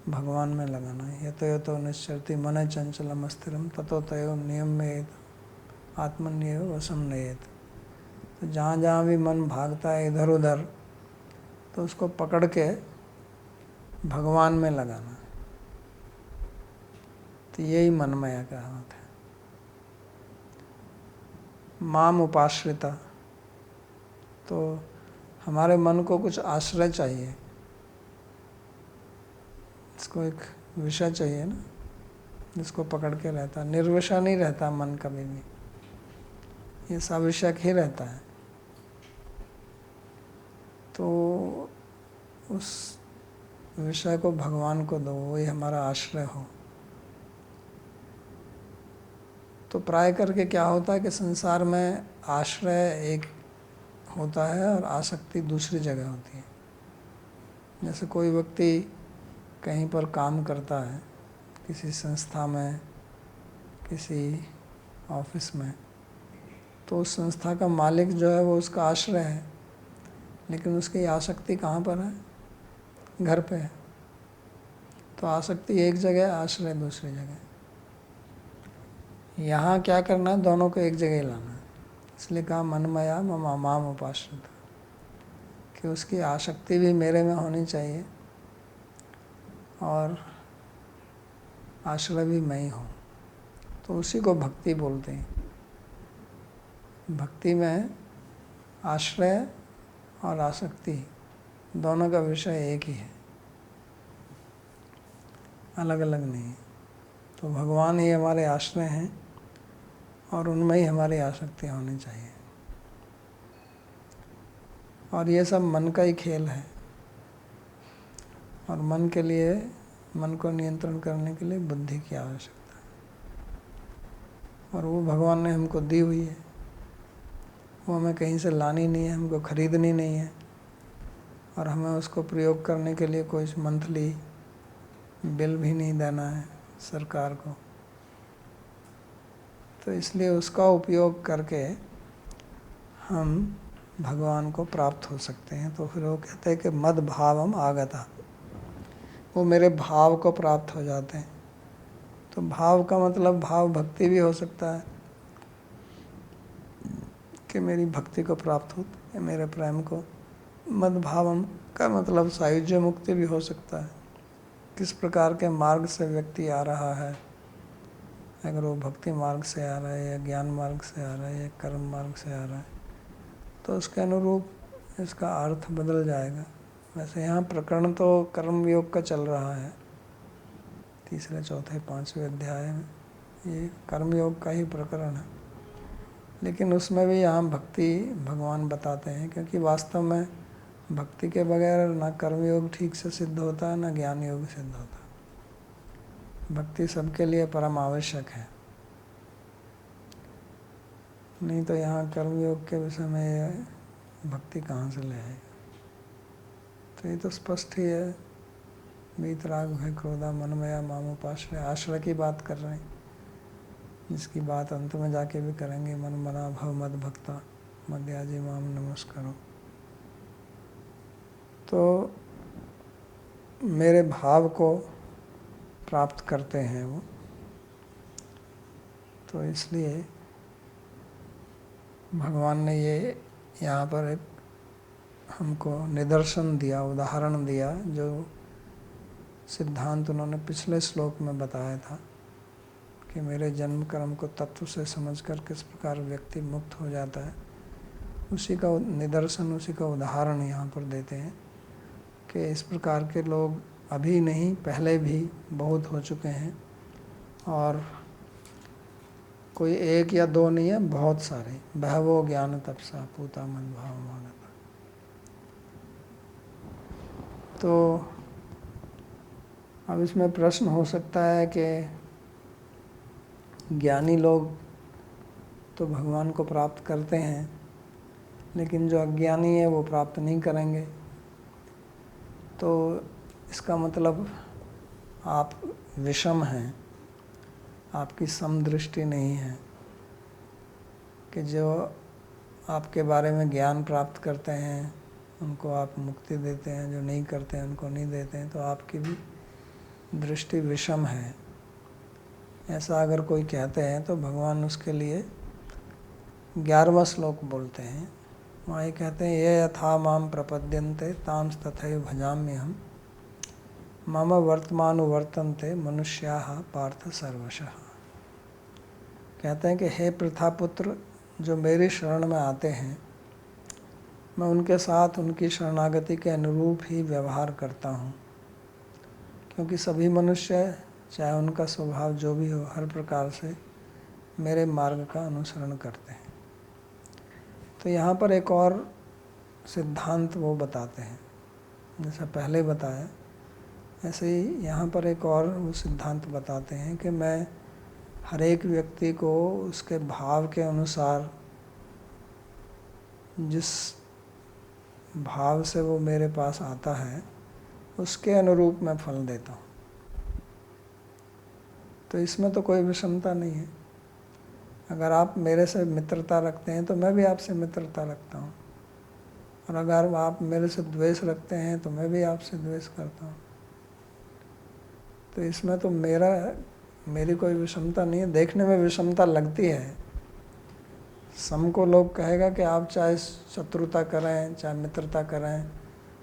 भगवान में लगाना है। यतो निश्चरति मन चंचलम अस्थिरम ततो तयो नियम्येत आत्मन्येव वशम नयेत। तो जहाँ जहाँ भी मन भागता है इधर उधर, तो उसको पकड़ के भगवान में लगाना, तो यही मनमया का हाथ है। माम उपाश्रिता, तो हमारे मन को कुछ आश्रय चाहिए, इसको एक विषय चाहिए ना जिसको पकड़ के रहता। निर्विषय नहीं रहता मन कभी भी, ये सविषयक ही रहता है। तो उस विषय को भगवान को दो, वही हमारा आश्रय हो। तो प्राय करके क्या होता है कि संसार में आश्रय एक होता है और आसक्ति दूसरी जगह होती है। जैसे कोई व्यक्ति कहीं पर काम करता है, किसी संस्था में, किसी ऑफिस में, तो उस संस्था का मालिक जो है वो उसका आश्रय है, लेकिन उसकी आसक्ति कहाँ पर है? घर पे है। तो आसक्ति एक जगह, आश्रय दूसरी जगह। यहाँ क्या करना है? दोनों को एक जगह लाना है। इसलिए कहा मनमया मम माम उपाश्रित, कि उसकी आसक्ति भी मेरे में होनी चाहिए और आश्रय भी मैं ही हूँ। तो उसी को भक्ति बोलते हैं। भक्ति में आश्रय और आसक्ति दोनों का विषय एक ही है, अलग अलग नहीं है। तो भगवान ही हमारे आश्रय हैं और उनमें ही हमारी आसक्ति होनी चाहिए। और ये सब मन का ही खेल है, और मन के लिए, मन को नियंत्रण करने के लिए बुद्धि की आवश्यकता है, और वो भगवान ने हमको दी हुई है। वो हमें कहीं से लानी नहीं है, हमको खरीदनी नहीं है, और हमें उसको प्रयोग करने के लिए कोई मंथली बिल भी नहीं देना है सरकार को। तो इसलिए उसका उपयोग करके हम भगवान को प्राप्त हो सकते हैं। तो फिर वो कहते हैं कि मद भावम आगता, वो मेरे भाव को प्राप्त हो जाते हैं। तो भाव का मतलब भाव भक्ति भी हो सकता है, कि मेरी भक्ति को प्राप्त हो, मेरे प्रेम को। मद भावम का मतलब सायुज्य मुक्ति भी हो सकता है। किस प्रकार के मार्ग से व्यक्ति आ रहा है, अगर वो भक्ति मार्ग से आ रहा है, या ज्ञान मार्ग से आ रहा है, या कर्म मार्ग से आ रहा है, तो उसके अनुरूप इसका अर्थ बदल जाएगा। वैसे यहाँ प्रकरण तो कर्म योग का चल रहा है, तीसरे, चौथे, 5वें अध्याय में ये कर्म योग का ही प्रकरण है, लेकिन उसमें भी यहाँ भक्ति भगवान बताते हैं, क्योंकि वास्तव में भक्ति के बगैर ना कर्म योग ठीक से सिद्ध होता है, ना ज्ञान योग सिद्ध होता है। भक्ति सबके लिए परम आवश्यक है, नहीं तो यहाँ कर्मयोग के विषय में भक्ति कहाँ से ले आएगा। तो ये तो स्पष्ट ही है, वीतराग भय क्रोधा मनमया माम उपाश्रय, आश्रय की बात कर रहे हैं, जिसकी बात अंत में जाके भी करेंगे। मन मना भव मद भक्ता मध्याजी माम नमस्कारो। तो मेरे भाव को प्राप्त करते हैं वो, तो इसलिए भगवान ने ये यहाँ पर एक हमको निदर्शन दिया, उदाहरण दिया, जो सिद्धांत उन्होंने पिछले श्लोक में बताया था, कि मेरे जन्म कर्म को तत्व से समझकर किस प्रकार व्यक्ति मुक्त हो जाता है। उसी का निदर्शन, उसी का उदाहरण यहाँ पर देते हैं, कि इस प्रकार के लोग अभी नहीं, पहले भी बहुत हो चुके हैं, और कोई एक या दो नहीं है, बहुत सारे। बहवो ज्ञान तपसा पूता मन भाव मानता। तो अब इसमें प्रश्न हो सकता है कि ज्ञानी लोग तो भगवान को प्राप्त करते हैं, लेकिन जो अज्ञानी है वो प्राप्त नहीं करेंगे। तो इसका मतलब आप विषम हैं, आपकी समदृष्टि नहीं है, कि जो आपके बारे में ज्ञान प्राप्त करते हैं उनको आप मुक्ति देते हैं, जो नहीं करते हैं उनको नहीं देते हैं। तो आपकी भी दृष्टि विषम है, ऐसा अगर कोई कहते हैं तो भगवान उसके लिए 11वां श्लोक बोलते हैं। वहाँ ये कहते हैं, ये यथा माम प्रपद्यन्ते तांस तथैव भजाम्यहम् मम वर्तमानुवर्तन्ते मनुष्याः पार्थ सर्वशः। कहते हैं कि हे पृथापुत्र, जो मेरी शरण में आते हैं, मैं उनके साथ उनकी शरणागति के अनुरूप ही व्यवहार करता हूँ, क्योंकि सभी मनुष्य, चाहे उनका स्वभाव जो भी हो, हर प्रकार से मेरे मार्ग का अनुसरण करते हैं। तो यहाँ पर एक और सिद्धांत वो बताते हैं, जैसा पहले बताया, ऐसे ही यहाँ पर एक और वो सिद्धांत बताते हैं कि मैं हर एक व्यक्ति को उसके भाव के अनुसार, जिस भाव से वो मेरे पास आता है, उसके अनुरूप मैं फल देता हूँ। तो इसमें तो कोई विषमता नहीं है। अगर आप मेरे से मित्रता रखते हैं तो मैं भी आपसे मित्रता रखता हूँ, और अगर आप मेरे से द्वेष रखते हैं तो मैं भी आपसे द्वेष करता हूँ। तो इसमें तो मेरी कोई विषमता नहीं है। देखने में विषमता लगती है, सम को लोग कहेगा कि आप चाहे शत्रुता करें चाहे मित्रता करें,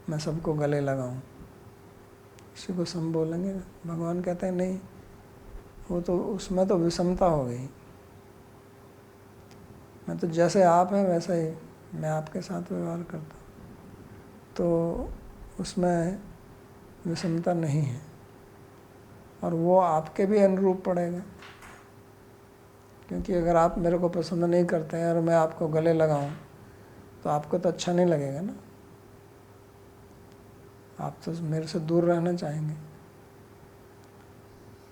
मैं सबको गले लगाऊं, इसी को सम बोलेंगे। भगवान कहते हैं नहीं, वो तो उसमें तो विषमता हो गई। मैं तो जैसे आप हैं वैसा ही मैं आपके साथ व्यवहार करता हूँ, तो उसमें विषमता नहीं है, और वो आपके भी अनुरूप पड़ेगा। क्योंकि अगर आप मेरे को पसंद नहीं करते हैं और मैं आपको गले लगाऊं तो आपको तो अच्छा नहीं लगेगा ना, आप तो मेरे से दूर रहना चाहेंगे।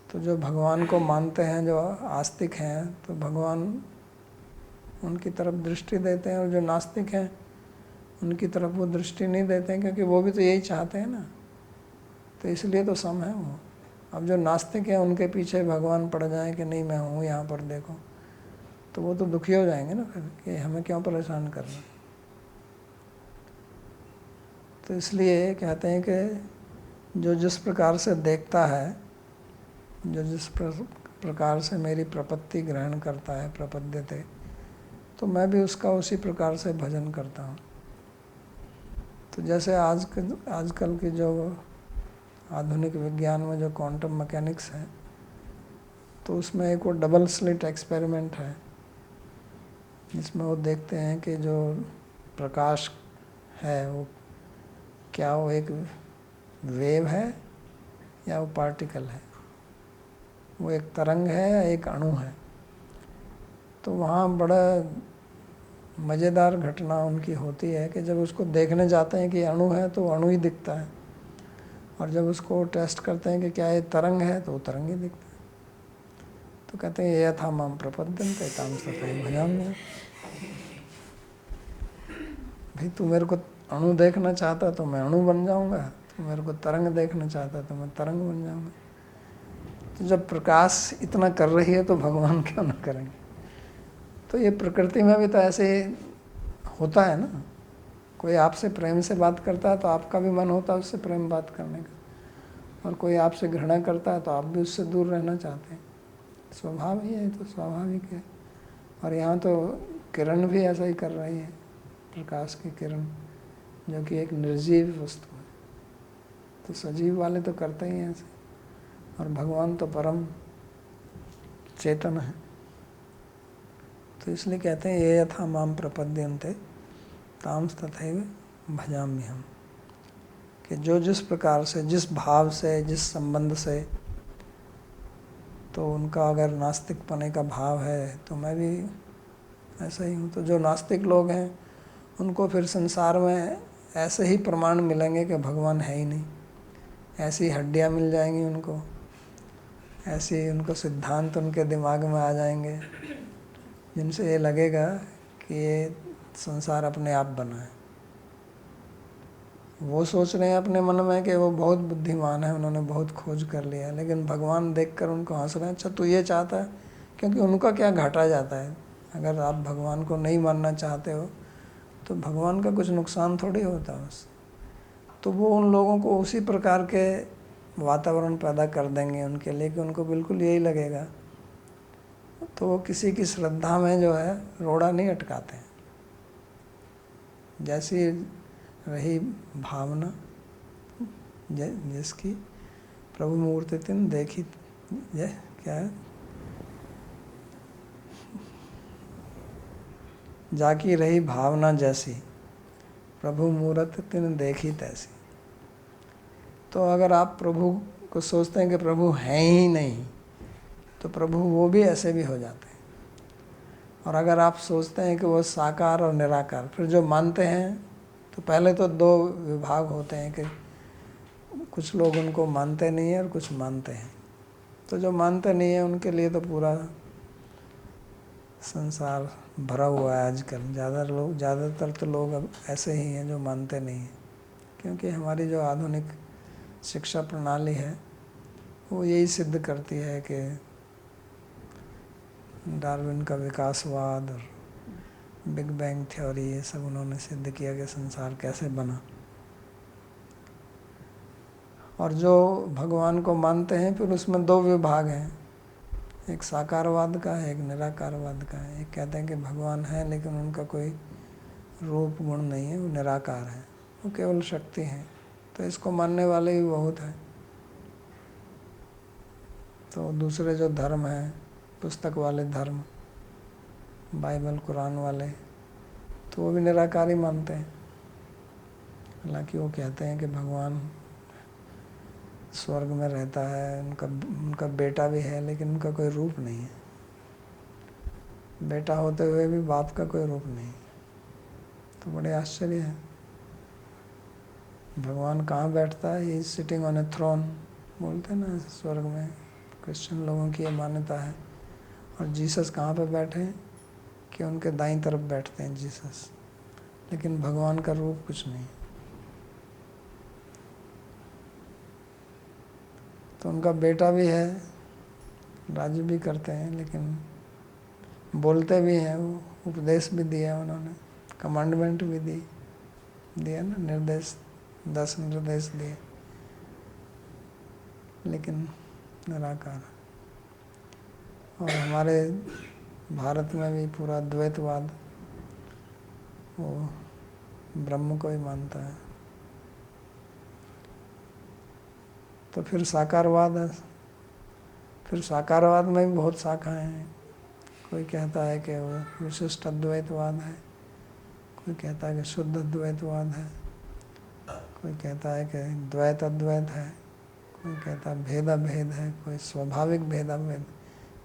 तो जो भगवान को मानते हैं, जो आस्तिक हैं, तो भगवान उनकी तरफ दृष्टि देते हैं, और जो नास्तिक हैं उनकी तरफ वो दृष्टि नहीं देते हैं, क्योंकि वो भी तो यही चाहते हैं ना। तो इसलिए तो सम है वो। अब जो नास्तिक हैं उनके पीछे भगवान पड़ जाए कि नहीं मैं हूँ यहाँ पर देखो, तो वो तो दुखी हो जाएंगे ना फिर, कि हमें क्यों परेशान करना। तो इसलिए कहते हैं कि जो जिस प्रकार से देखता है, जो जिस प्रकार से मेरी प्रपत्ति ग्रहण करता है, प्रपद्यते, तो मैं भी उसका उसी प्रकार से भजन करता हूँ। तो जैसे आजकल की जो आधुनिक विज्ञान में जो क्वांटम मैकेनिक्स है, तो उसमें एक वो डबल स्लिट एक्सपेरिमेंट है, जिसमें वो देखते हैं कि जो प्रकाश है वो क्या वो एक वेव है या वो पार्टिकल है, वो एक तरंग है या एक अणु है। तो वहाँ बड़ा मज़ेदार घटना उनकी होती है कि जब उसको देखने जाते हैं कि अणु है तो अणु ही दिखता है, और जब उसको टेस्ट करते हैं कि क्या ये तरंग है तो वो तरंग ही दिखता है। तो कहते हैं ये यथा माम प्रपद्यन्ते ताम तथैव भजाम्यहम्। भाई तू मेरे को अणु देखना चाहता तो मैं अणु बन जाऊंगा, तू मेरे को तरंग देखना चाहता तो मैं तरंग बन जाऊंगा। तो जब प्रकाश इतना कर रही है तो भगवान क्यों ना करेंगे। तो ये प्रकृति में भी तो ऐसे होता है ना, कोई आपसे प्रेम से बात करता है तो आपका भी मन होता है उससे प्रेम बात करने का, और कोई आपसे घृणा करता है तो आप भी उससे दूर रहना चाहते हैं। स्वभाव ही है, तो स्वाभाविक है। और यहाँ तो किरण भी ऐसा ही कर रही है, प्रकाश की किरण, जो कि एक निर्जीव वस्तु है। तो सजीव वाले तो करते ही हैं ऐसे, और भगवान तो परम चेतन है। तो इसलिए कहते हैं ये यथा माम प्रपद्यन्ते ताम तथैव भजाम्यहम्, कि जो जिस प्रकार से, जिस भाव से, जिस संबंध से, तो उनका अगर नास्तिक पने का भाव है तो मैं भी ऐसा ही हूँ। तो जो नास्तिक लोग हैं उनको फिर संसार में ऐसे ही प्रमाण मिलेंगे कि भगवान है ही नहीं, ऐसी हड्डियाँ मिल जाएंगी उनको, ऐसी उनको सिद्धांत उनके दिमाग में आ जाएंगे जिनसे ये लगेगा कि ये संसार अपने आप बना है। वो सोच रहे हैं अपने मन में कि वो बहुत बुद्धिमान है, उन्होंने बहुत खोज कर लिया, लेकिन भगवान देखकर उनको हंस रहे हैं। अच्छा तू ये चाहता है, क्योंकि उनका क्या घाटा जाता है। अगर आप भगवान को नहीं मानना चाहते हो तो भगवान का कुछ नुकसान थोड़ी होता है उससे। तो वो उन लोगों को उसी प्रकार के वातावरण पैदा कर देंगे उनके लिए कि उनको बिल्कुल यही लगेगा। तो वो किसी की श्रद्धा में जो है रोड़ा नहीं अटकाते हैं। जैसी रही भावना जिसकी प्रभु मूर्ति तिन देखी, ये क्या है, जाकी रही भावना जैसी प्रभु मूर्ति तिन देखी तैसी। तो अगर आप प्रभु को सोचते हैं कि प्रभु हैं ही नहीं, तो प्रभु वो भी ऐसे भी हो जाते हैं। और अगर आप सोचते हैं कि वो साकार और निराकार, फिर जो मानते हैं, तो पहले तो दो विभाग होते हैं कि कुछ लोग उनको मानते नहीं हैं और कुछ मानते हैं। तो जो मानते नहीं हैं उनके लिए तो पूरा संसार भरा हुआ है आजकल। ज़्यादातर तो लोग अब ऐसे ही हैं जो मानते नहीं हैं, क्योंकि हमारी जो आधुनिक शिक्षा प्रणाली है वो यही सिद्ध करती है कि डार्विन का विकासवाद और बिग बैंग थ्योरी, ये सब उन्होंने सिद्ध किया कि संसार कैसे बना। और जो भगवान को मानते हैं फिर उसमें दो विभाग हैं, एक साकारवाद का है, एक निराकारवाद का है। एक कहते हैं कि भगवान है लेकिन उनका कोई रूप गुण नहीं है, वो निराकार है, वो केवल शक्ति है। तो इसको मानने वाले भी बहुत हैं। तो दूसरे जो धर्म हैं, पुस्तक वाले धर्म, बाइबल कुरान वाले, तो वो भी निराकार ही मानते हैं। हालांकि वो कहते हैं कि भगवान स्वर्ग में रहता है, उनका बेटा भी है लेकिन उनका कोई रूप नहीं है, बेटा होते हुए भी बाप का कोई रूप नहीं। तो बड़े आश्चर्य है, भगवान कहाँ बैठता है, ही सिटिंग ऑन ए थ्रोन बोलते हैं ना स्वर्ग में, क्रिश्चियन लोगों की ये मान्यता है। और जीसस कहाँ पे बैठे हैं कि उनके दाईं तरफ बैठते हैं जीसस, लेकिन भगवान का रूप कुछ नहीं। तो उनका बेटा भी है, राज्य भी करते हैं, लेकिन बोलते भी हैं, वो उपदेश भी दिया उन्होंने, कमांडमेंट भी दिया ना, निर्देश, 10 निर्देश दिए, लेकिन निराकार। और हमारे भारत में भी पूरा द्वैतवाद वो ब्रह्म को ही मानता है। तो फिर साकारवाद है, फिर साकारवाद में भी बहुत शाखाएं हैं। कोई कहता है कि वो विशिष्ट अद्वैतवाद है, कोई कहता है कि शुद्ध अद्वैतवाद है, कोई कहता है कि द्वैत अद्वैत है, कोई कहता है भेद अभेद है, कोई स्वाभाविक भेद अभेद,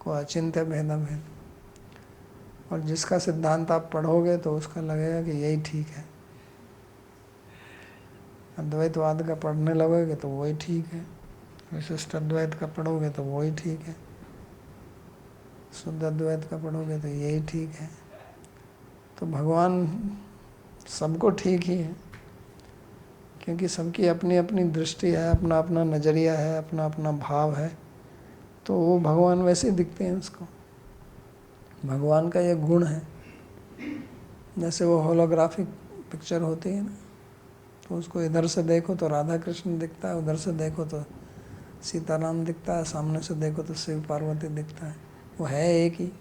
कोई अचिंत्य भेद अभेद। और जिसका सिद्धांत आप पढ़ोगे तो उसका लगेगा कि यही ठीक है। अद्वैतवाद का पढ़ने लगोगे तो वही ठीक है, विशिष्ट अद्वैत का पढ़ोगे तो वही ठीक है, शुद्ध अद्वैत का पढ़ोगे तो यही ठीक है। तो भगवान सबको ठीक ही है, क्योंकि सबकी अपनी अपनी दृष्टि है, अपना अपना नज़रिया है, अपना अपना भाव है। तो वो भगवान वैसे ही दिखते हैं उसको। भगवान का ये गुण है। जैसे वो होलोग्राफिक पिक्चर होती है ना, तो उसको इधर से देखो तो राधा कृष्ण दिखता है, उधर से देखो तो सीताराम दिखता है, सामने से देखो तो शिव पार्वती दिखता है, वो है एक ही।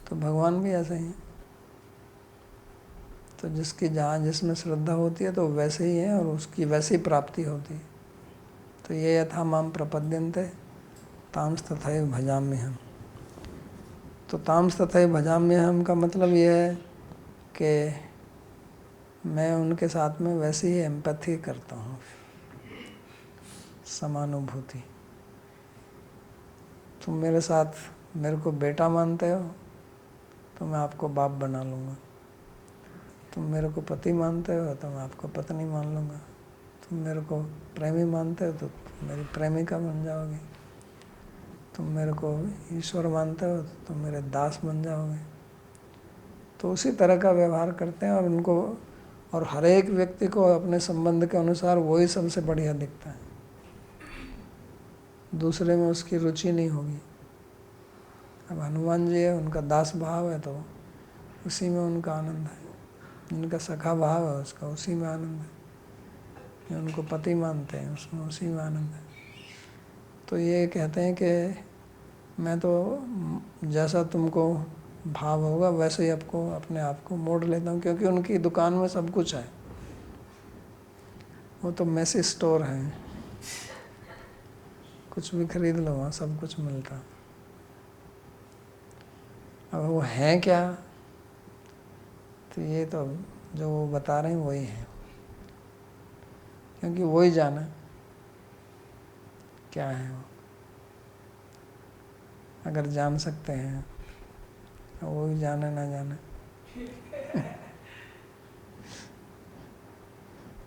तो भगवान भी ऐसे ही हैं। तो जिसकी जहाँ जिसमें श्रद्धा होती है तो वैसे ही है और उसकी वैसी प्राप्ति होती है। तो ये यथा माम प्रपद्यन्ते तांस तथैव भजाम्यहम्। तो तांस तथैव भजाम्यहम् का मतलब ये है कि मैं उनके साथ में वैसे ही एम्पैथी करता हूँ, समानुभूति। तुम मेरे साथ मेरे को बेटा मानते हो तो मैं आपको बाप बना लूँगा, तुम मेरे को पति मानते हो तो मैं आपको पत्नी मान लूँगा, तुम मेरे को प्रेमी मानते हो तो मेरी प्रेमिका बन जाओगे, तुम मेरे को ईश्वर मानते हो तो तुम मेरे दास बन जाओगे। तो उसी तरह का व्यवहार करते हैं और उनको, और हर एक व्यक्ति को अपने संबंध के अनुसार वही सबसे बढ़िया दिखता है, दूसरे में उसकी रुचि नहीं होगी। अब हनुमान जी है, उनका दास भाव है तो उसी में उनका आनंद है, जिनका सखा भाव है उसका उसी में आनंद है, जो उनको पति मानते हैं उसमें उसी में आनंद है। तो ये कहते हैं कि मैं तो जैसा तुमको भाव होगा वैसे ही आपको अपने आप को मोड़ लेता हूँ, क्योंकि उनकी दुकान में सब कुछ है, वो तो मैसी स्टोर है, कुछ भी खरीद लो वहाँ सब कुछ मिलता। अब वो हैं क्या, तो ये तो जो वो बता रहे हैं वही है, क्योंकि वही जाना क्या है वो। अगर जान सकते हैं वो भी जाने ना जाने।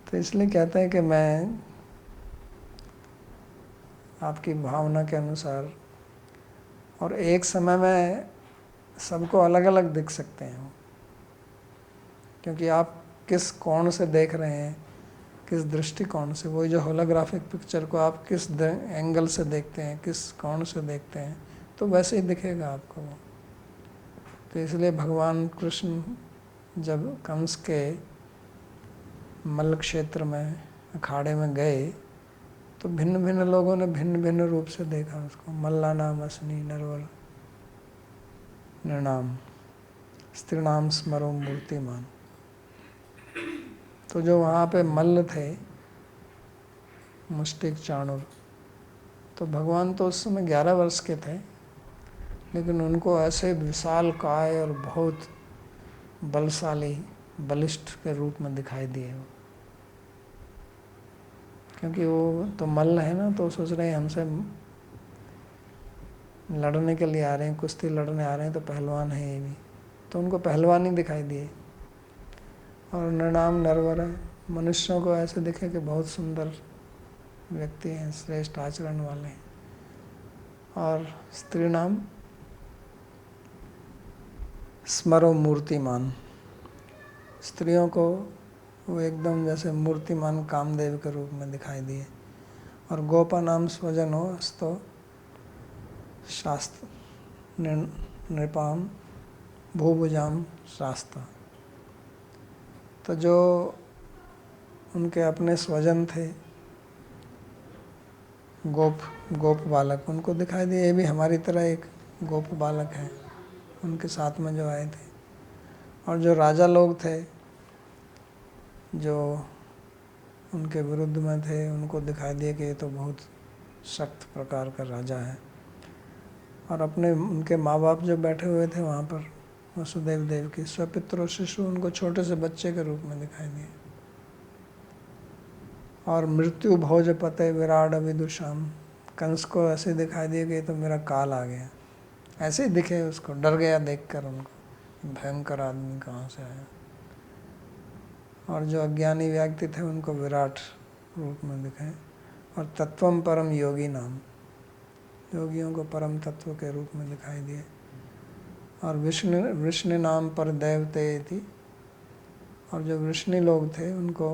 तो इसलिए कहते हैं कि मैं आपकी भावना के अनुसार, और एक समय में सबको अलग अलग दिख सकते हैं, क्योंकि आप किस कोण से देख रहे हैं किस दृष्टिकोण से, वही जो होलोग्राफिक पिक्चर को आप किस एंगल से देखते हैं, किस कोण से देखते हैं, तो वैसे ही दिखेगा आपको वो। तो इसलिए भगवान कृष्ण जब कंस के मल्ल क्षेत्र में अखाड़े में गए तो भिन्न भिन्न लोगों ने भिन्न भिन्न रूप से देखा उसको। मल्ला नाम असनी नरवर नृणाम स्त्रीणाम स्मरो मूर्तिमान। तो जो वहाँ पे मल्ल थे मुष्टिक चाणुर, तो भगवान तो उस समय 11 वर्ष के थे, लेकिन उनको ऐसे विशाल काय और बहुत बलशाली बलिष्ठ के रूप में दिखाई दिए वो। क्योंकि वो तो मल्ल है ना, तो सोच रहे हैं हमसे लड़ने के लिए आ रहे हैं, कुश्ती लड़ने आ रहे हैं, तो पहलवान है ये भी, तो उनको पहलवान ही दिखाई दिए। और नृणाम नरवर है, मनुष्यों को ऐसे दिखे कि बहुत सुंदर व्यक्ति हैं, श्रेष्ठ आचरण वाले हैं। और स्त्री नाम स्मरो मूर्तिमान, स्त्रियों को वो एकदम जैसे मूर्तिमान कामदेव के रूप में दिखाई दिए। और गोपा नाम स्वजन हो अस्तो शास्त्र नृपाम भूभुजाम शास्त्र। तो जो उनके अपने स्वजन थे गोप बालक, उनको दिखाई दिए, ये भी हमारी तरह एक गोप बालक है, उनके साथ में जो आए थे। और जो राजा लोग थे जो उनके विरुद्ध में थे, उनको दिखाई दिए कि ये तो बहुत सख्त प्रकार का राजा है। और अपने उनके माँ बाप जो बैठे हुए थे वहाँ पर वसुदेव देव की स्वपित्र शिशु, उनको छोटे से बच्चे के रूप में दिखाई दिए। और मृत्यु भोज पते विराट विदुषाम, कंस को ऐसे दिखाई दिए कि तो मेरा काल आ गया, ऐसे ही दिखे उसको, डर गया देखकर उनको, भयंकर आदमी कहाँ से आया। और जो अज्ञानी व्यक्ति थे उनको विराट रूप में दिखे। और तत्वम परम योगी नाम, योगियों को परम तत्व के रूप में दिखाई दिए। और विष्णु नाम पर देवते थी, और जो विष्णु लोग थे उनको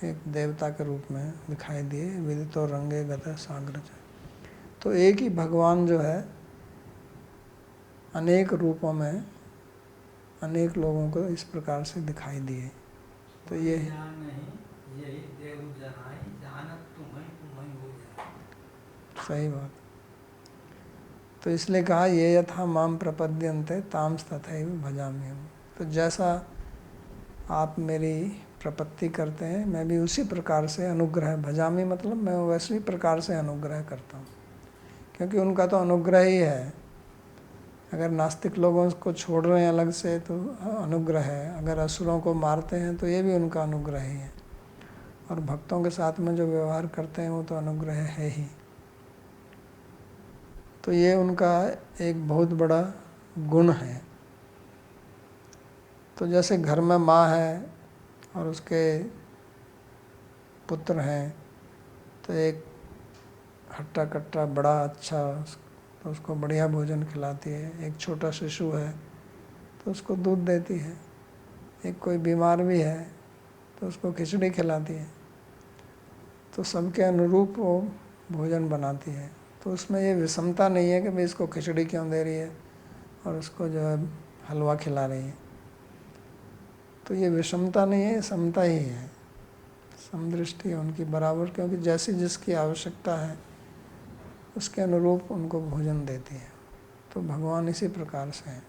एक देवता के रूप में दिखाई दिए। विदितो रंगे गत सागर। तो एक ही भगवान जो है अनेक रूपों में अनेक लोगों को इस प्रकार से दिखाई दिए। तो ये सही बात। तो इसलिए कहा ये यथा माम प्रपद्यन्ते तांस तथैव भजामि हम। तो जैसा आप मेरी प्रपत्ति करते हैं मैं भी उसी प्रकार से अनुग्रह, भजामि मतलब मैं वैसे प्रकार से अनुग्रह करता हूँ, क्योंकि उनका तो अनुग्रह ही है। अगर नास्तिक लोगों को छोड़ रहे हैं अलग से तो अनुग्रह है, अगर असुरों को मारते हैं तो ये भी उनका अनुग्रह ही है, और भक्तों के साथ में जो व्यवहार करते हैं वो तो अनुग्रह है ही। तो ये उनका एक बहुत बड़ा गुण है। तो जैसे घर में माँ है और उसके पुत्र हैं, तो एक हट्टा कट्टा बड़ा अच्छा तो उसको बढ़िया भोजन खिलाती है। एक छोटा शिशु है तो उसको दूध देती है। एक कोई बीमार भी है तो उसको खिचड़ी खिलाती है। तो सबके अनुरूप वो भोजन बनाती है। तो उसमें ये विषमता नहीं है कि भाई इसको खिचड़ी क्यों दे रही है और उसको जो है हलवा खिला रही है। तो ये विषमता नहीं है, समता ही है, समदृष्टि है उनकी बराबर, क्योंकि जैसी जिसकी आवश्यकता है उसके अनुरूप उनको भोजन देती है। तो भगवान इसी प्रकार से हैं।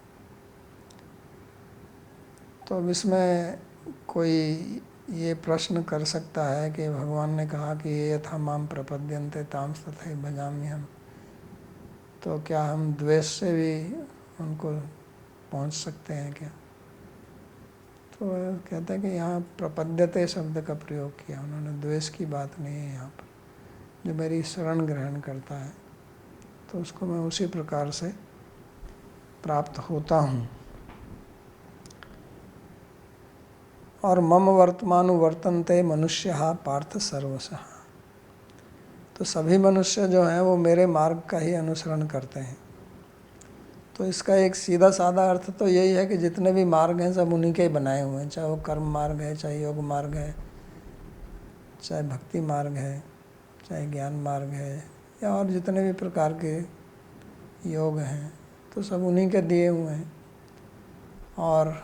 तो अब इसमें कोई ये प्रश्न कर सकता है कि भगवान ने कहा कि ये यथा माम प्रपद्यन्ते तांस तथैव भजामि हम, तो क्या हम द्वेष से भी उनको पहुंच सकते हैं क्या? तो कहते हैं कि यहाँ प्रपद्यते शब्द का प्रयोग किया उन्होंने, द्वेष की बात नहीं है यहाँ पर। जो मेरी शरण ग्रहण करता है तो उसको मैं उसी प्रकार से प्राप्त होता हूँ। और मम वर्तमानु वर्तन्ते मनुष्य पार्थ सर्वशः। तो सभी मनुष्य जो हैं वो मेरे मार्ग का ही अनुसरण करते हैं। तो इसका एक सीधा साधा अर्थ तो यही है कि जितने भी मार्ग हैं सब उन्हीं के बनाए हुए हैं, चाहे वो कर्म मार्ग है, चाहे योग मार्ग है, चाहे भक्ति मार्ग है, चाहे ज्ञान मार्ग है, या और जितने भी प्रकार के योग हैं, तो सब उन्हीं के दिए हुए हैं। और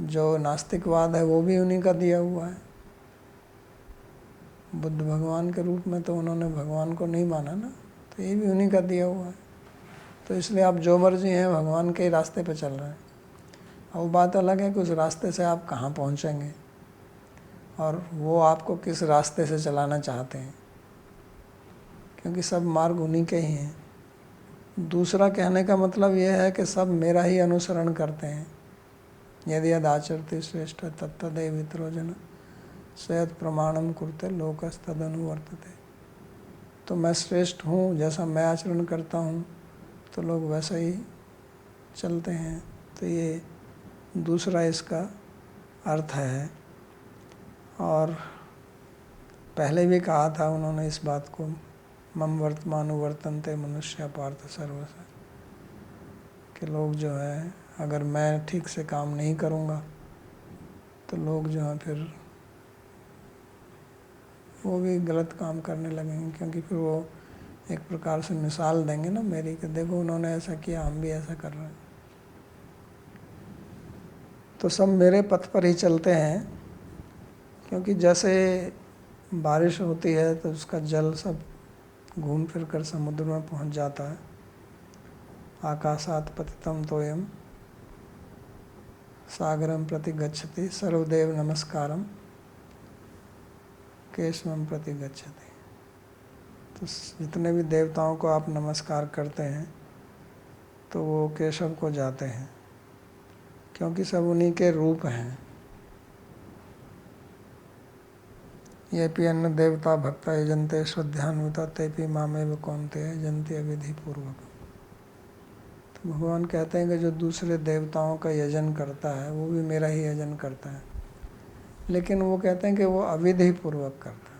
जो नास्तिकवाद है वो भी उन्हीं का दिया हुआ है। बुद्ध भगवान के रूप में तो उन्होंने भगवान को नहीं माना ना, तो ये भी उन्हीं का दिया हुआ है। तो इसलिए आप जो मर्जी हैं भगवान के ही रास्ते पे चल रहे हैं। अब वो बात अलग है कि उस रास्ते से आप कहाँ पहुँचेंगे और वो आपको किस रास्ते से चलाना चाहते हैं, क्योंकि सब मार्ग उन्हीं के ही हैं। दूसरा कहने का मतलब यह है कि सब मेरा ही अनुसरण करते हैं। यदि यद आचरते श्रेष्ठ तत्तदेव वितरो जन सयत प्रमाणम कुरते लोकस्तदनुवर्तते। तो मैं श्रेष्ठ हूँ, जैसा मैं आचरण करता हूँ तो लोग वैसा ही चलते हैं। तो ये दूसरा इसका अर्थ है। और पहले भी कहा था उन्होंने इस बात को, मम वर्तमानुवर्तन्ते मनुष्य पार्थ सर्वस, कि लोग जो है अगर मैं ठीक से काम नहीं करूँगा तो लोग जो है फिर वो भी गलत काम करने लगेंगे, क्योंकि फिर वो एक प्रकार से मिसाल देंगे ना मेरी, कि देखो उन्होंने ऐसा किया, हम भी ऐसा कर रहे हैं। तो सब मेरे पथ पर ही चलते हैं, क्योंकि जैसे बारिश होती है तो उसका जल सब घूम फिर कर समुद्र में पहुंच जाता है। आकाशात पतितम तोयम सागरम प्रति गच्छति सर्वदेव नमस्कारम केशवम प्रति गच्छति। तो जितने भी देवताओं को आप नमस्कार करते हैं तो वो केशव को जाते हैं, क्योंकि सब उन्हीं के रूप हैं। ये भी अन्न देवता भक्ता यजन्ते श्रद्धान्विता तेपि मामेव कौन्ते यजन्ति अविधि पूर्वक। तो भगवान कहते हैं कि जो दूसरे देवताओं का यजन करता है वो भी मेरा ही यजन करता है, लेकिन वो कहते हैं कि वो अविधि पूर्वक करता है।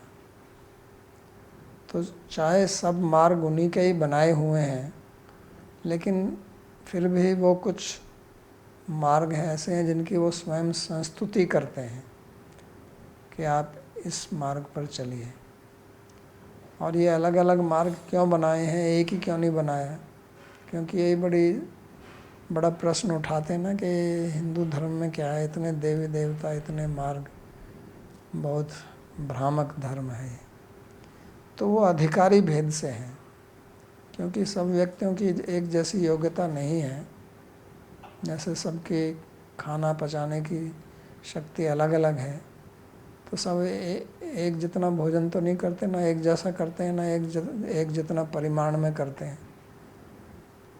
तो चाहे सब मार्ग उन्हीं के ही बनाए हुए हैं, लेकिन फिर भी वो कुछ मार्ग हैं ऐसे हैं जिनकी वो स्वयं संस्तुति करते हैं कि आप इस मार्ग पर चलिए। और ये अलग अलग मार्ग क्यों बनाए हैं, एक ही क्यों नहीं बनाया? क्योंकि यही बड़ा प्रश्न उठाते हैं ना कि हिंदू धर्म में क्या है, इतने देवी देवता, इतने मार्ग, बहुत भ्रामक धर्म है। तो वो अधिकारी भेद से हैं, क्योंकि सब व्यक्तियों की एक जैसी योग्यता नहीं है। जैसे सबके खाना पचाने की शक्ति अलग अलग है, तो सब एक जितना भोजन तो नहीं करते, ना एक जैसा करते हैं, ना एक जितना परिमाण में करते हैं।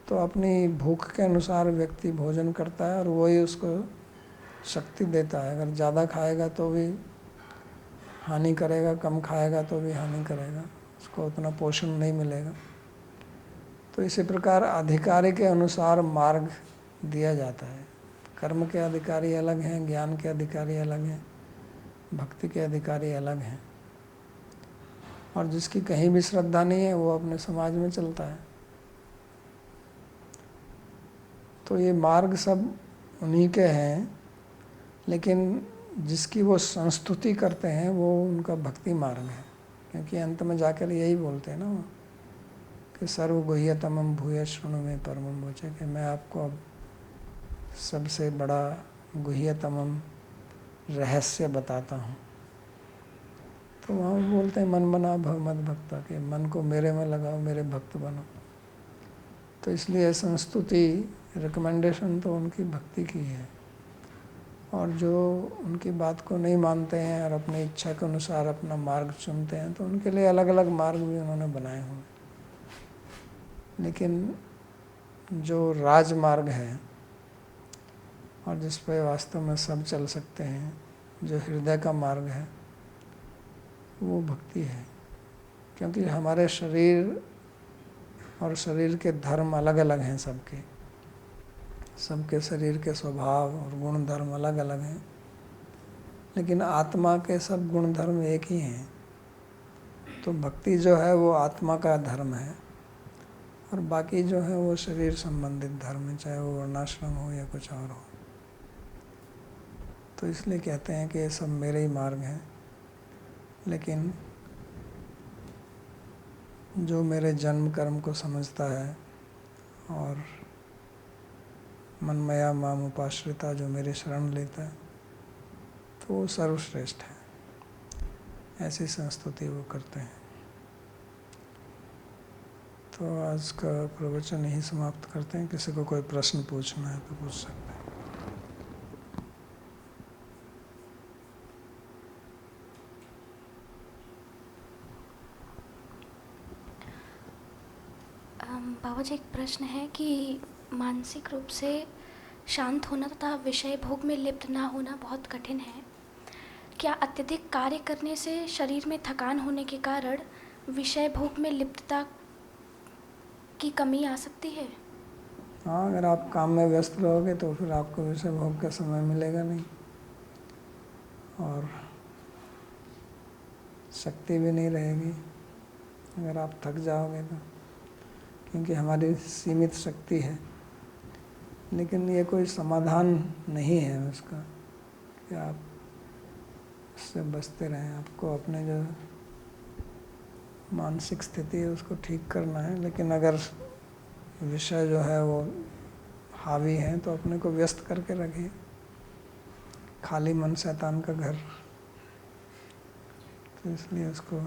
तो अपनी भूख के अनुसार व्यक्ति भोजन करता है और वही उसको शक्ति देता है। अगर ज़्यादा खाएगा तो भी हानि करेगा, कम खाएगा तो भी हानि करेगा, उसको उतना पोषण नहीं मिलेगा। तो इसी प्रकार अधिकारी के अनुसार मार्ग दिया जाता है। कर्म के अधिकारी अलग हैं, ज्ञान के अधिकारी अलग हैं, भक्ति के अधिकारी अलग हैं। और जिसकी कहीं भी श्रद्धा नहीं है वो अपने समाज में चलता है। तो ये मार्ग सब उन्हीं के हैं, लेकिन जिसकी वो संस्तुति करते हैं वो उनका भक्ति मार्ग है। क्योंकि अंत में जाकर यही बोलते हैं ना वो, कि सर्वगुह्यतमं भूय शृणु मे परमं वचः, कि मैं आपको अब सबसे बड़ा गुह्यतमं रहस्य बताता हूँ। तो वहाँ बोलते हैं मन बना भव मद भक्ता, के मन को मेरे में लगाओ, मेरे भक्त बनो। तो इसलिए संस्तुति, रिकमेंडेशन तो उनकी भक्ति की है। और जो उनकी बात को नहीं मानते हैं और अपनी इच्छा के अनुसार अपना मार्ग चुनते हैं, तो उनके लिए अलग अलग मार्ग भी उन्होंने बनाए हुए। लेकिन जो राजमार्ग है और जिस पे वास्तव में सब चल सकते हैं, जो हृदय का मार्ग है, वो भक्ति है। क्योंकि हमारे शरीर और शरीर के धर्म अलग अलग हैं सबके शरीर के स्वभाव और गुण धर्म अलग अलग हैं, लेकिन आत्मा के सब गुण धर्म एक ही हैं। तो भक्ति जो है वो आत्मा का धर्म है, और बाकी जो है वो शरीर संबंधित धर्म है, चाहे वो वर्णाश्रम हो या कुछ और हो। तो इसलिए कहते हैं कि ये सब मेरे ही मार्ग हैं। लेकिन जो मेरे जन्म कर्म को समझता है और मनमया माम उपाश्रिता जो मेरी शरण लेता है तो वो सर्वश्रेष्ठ है, ऐसी संस्तुति वो करते हैं। तो आज का प्रवचन यही समाप्त करते हैं। किसी को कोई प्रश्न पूछना है तो पूछ सकते हैं। बाबा जी, एक प्रश्न है कि मानसिक रूप से शांत होना तथा विषय भोग में लिप्त ना होना बहुत कठिन है। क्या अत्यधिक कार्य करने से शरीर में थकान होने के कारण विषय भोग में लिप्तता की कमी आ सकती है? हाँ, अगर आप काम में व्यस्त रहोगे तो फिर आपको विषय भोग का समय मिलेगा नहीं और शक्ति भी नहीं रहेगी अगर आप थक जाओगे तो, क्योंकि हमारी सीमित शक्ति है। लेकिन ये कोई समाधान नहीं है उसका कि आप उससे बचते रहें। आपको अपने जो मानसिक स्थिति है उसको ठीक करना है। लेकिन अगर विषय जो है वो हावी है तो अपने को व्यस्त करके रखिए। खाली मन शैतान का घर, तो इसलिए उसको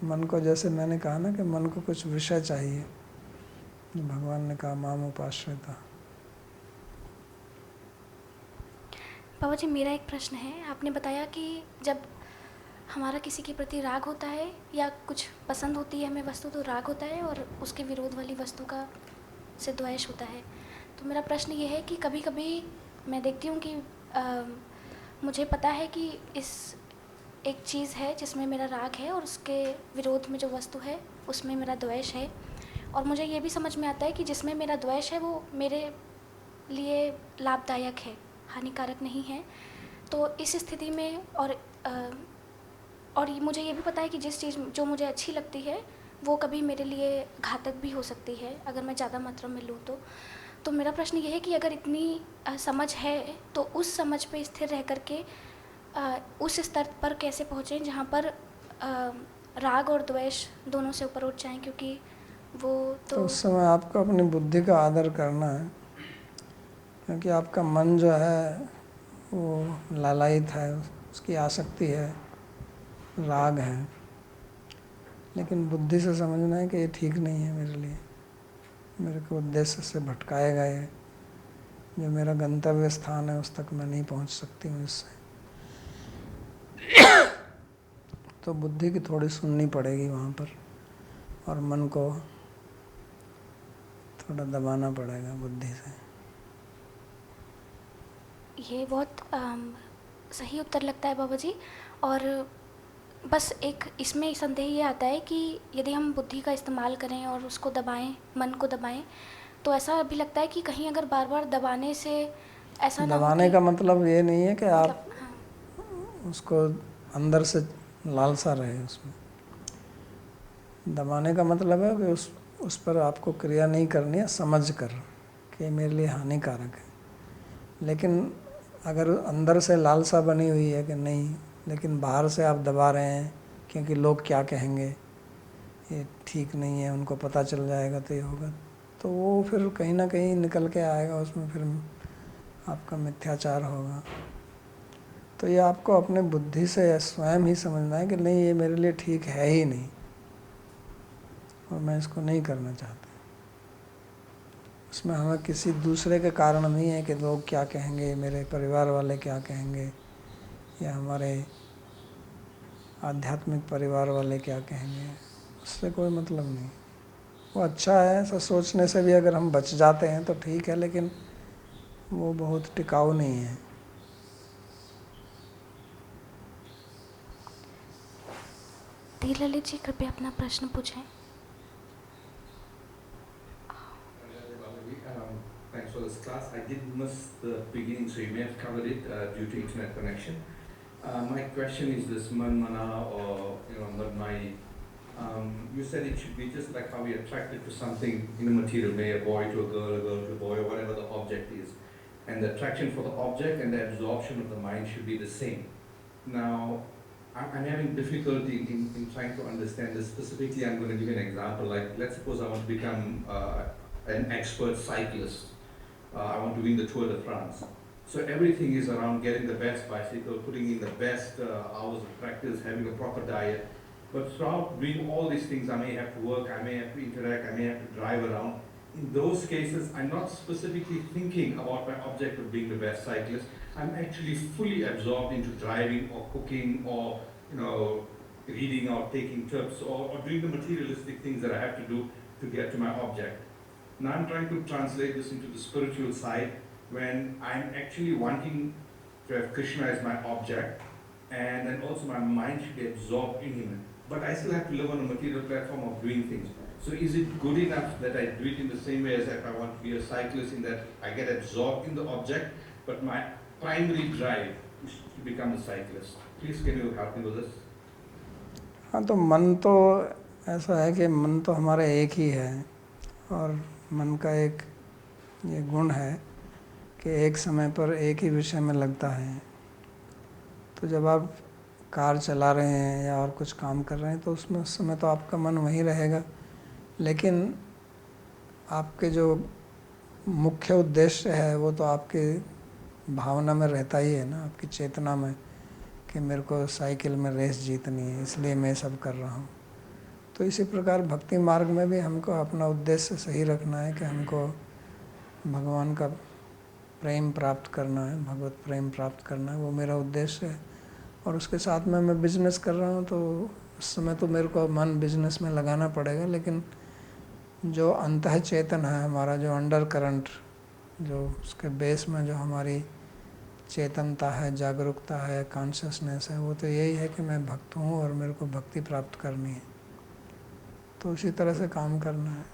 मन को, जैसे मैंने कहा ना कि मन को कुछ विषय चाहिए, भगवान ने कहा माम उपाश्रिता। बाबा जी, मेरा एक प्रश्न है। आपने बताया कि जब हमारा किसी के प्रति राग होता है या कुछ पसंद होती है हमें वस्तु तो राग होता है, और उसके विरोध वाली वस्तु का से द्वेष होता है। तो मेरा प्रश्न ये है कि कभी कभी मैं देखती हूँ कि मुझे पता है कि इस एक चीज़ है जिसमें मेरा राग है और उसके विरोध में जो वस्तु है उसमें मेरा द्वेष है, और मुझे ये भी समझ में आता है कि जिसमें मेरा द्वेष है वो मेरे लिए लाभदायक है, हानिकारक नहीं है। तो इस स्थिति में और मुझे ये भी पता है कि जिस चीज़ जो मुझे अच्छी लगती है वो कभी मेरे लिए घातक भी हो सकती है अगर मैं ज़्यादा मात्रा में लूँ तो मेरा प्रश्न ये है कि अगर इतनी समझ है तो उस समझ पे स्थिर रह करके उस स्तर पर कैसे पहुँचें जहाँ पर राग और द्वेष दोनों से ऊपर उठ जाएं, क्योंकि वो तो उस समय आपको अपनी बुद्धि का आदर करना है, क्योंकि आपका मन जो है वो लालायित है, उसकी आसक्ति है, राग है। लेकिन बुद्धि से समझना है कि ये ठीक नहीं है मेरे लिए, मेरे को उद्देश्य से भटकाएगा ये, जो मेरा गंतव्य स्थान है उस तक मैं नहीं पहुंच सकती हूँ इससे। तो बुद्धि की थोड़ी सुननी पड़ेगी वहाँ पर, और मन को थोड़ा दबाना पड़ेगा बुद्धि से। ये बहुत सही उत्तर लगता है बाबा जी। और बस एक इसमें संदेह ये आता है कि यदि हम बुद्धि का इस्तेमाल करें और उसको दबाएं, मन को दबाएं, तो ऐसा भी लगता है कि कहीं अगर बार बार दबाने से ऐसा ना हो दबाने कि का मतलब ये नहीं है कि आप हाँ, उसको अंदर से लालसा रहे उसमें। दबाने का मतलब है कि उस पर आपको क्रिया नहीं करनी है समझ कर कि मेरे लिए हानिकारक है। लेकिन अगर अंदर से लालसा बनी हुई है कि नहीं, लेकिन बाहर से आप दबा रहे हैं क्योंकि लोग क्या कहेंगे, ये ठीक नहीं है, उनको पता चल जाएगा तो ये होगा, तो वो फिर कहीं ना कहीं निकल के आएगा, उसमें फिर आपका मिथ्याचार होगा। तो ये आपको अपने बुद्धि से स्वयं ही समझना है कि नहीं, ये मेरे लिए ठीक है ही नहीं और मैं इसको नहीं करना चाहता। उसमें हमें किसी दूसरे के कारण नहीं है कि लोग क्या कहेंगे, मेरे परिवार वाले क्या कहेंगे, या हमारे आध्यात्मिक परिवार वाले क्या कहेंगे, उससे कोई मतलब नहीं। वो अच्छा है, ऐसा सोचने से भी अगर हम बच जाते हैं तो ठीक है, लेकिन वो बहुत टिकाऊ नहीं है। धीर ललित जी, कृपया अपना प्रश्न पूछें। Thanks for this class. I did miss the beginning, so you may have covered it due to internet connection. My question is this man-mana or man-mai. You said it should be just like how we are attracted to something in the material, may a boy to a girl to a boy, or whatever the object is. And the attraction for the object and the absorption of the mind should be the same. Now, I'm having difficulty in trying to understand this. Specifically, I'm going to give you an example. Like, let's suppose I want to become an expert cyclist. I want to win the Tour de France. So everything is around getting the best bicycle, putting in the best hours of practice, having a proper diet. But throughout doing all these things, I may have to work, I may have to interact, I may have to drive around. In those cases, I'm not specifically thinking about my object of being the best cyclist. I'm actually fully absorbed into driving or cooking or, reading or taking tips or doing the materialistic things that I have to do to get to my object. Now I'm trying to translate this into the spiritual side when I'm actually wanting to have Krishna as my object, and then also my mind should be absorbed in him. But I still have to live on a material platform of doing things. So is it good enough that I do it in the same way as if I want to be a cyclist, in that I get absorbed in the object, but my primary drive is to become a cyclist? Please can you help me with this? हाँ, तो मन तो ऐसा है कि मन तो हमारा एक ही है, और मन का एक ये गुण है कि एक समय पर एक ही विषय में लगता है। तो जब आप कार चला रहे हैं या और कुछ काम कर रहे हैं तो उसमें उस समय तो आपका मन वहीं रहेगा, लेकिन आपके जो मुख्य उद्देश्य है वो तो आपके भावना में रहता ही है ना, आपकी चेतना में, कि मेरे को साइकिल में रेस जीतनी है, इसलिए मैं सब कर रहा हूँ। तो इसी प्रकार भक्ति मार्ग में भी हमको अपना उद्देश्य सही रखना है कि हमको भगवान का प्रेम प्राप्त करना है, भगवत प्रेम प्राप्त करना है, वो मेरा उद्देश्य है। और उसके साथ में मैं बिजनेस कर रहा हूँ तो उस समय तो मेरे को मन बिजनेस में लगाना पड़ेगा, लेकिन जो अंतः चेतन है हमारा, जो अंडर करंट, जो उसके बेस में जो हमारी चेतनता है, जागरूकता है, कॉन्शियसनेस है, वो तो यही है कि मैं भक्त हूँ और मेरे को भक्ति प्राप्त करनी है। तो उसी तरह से काम करना है,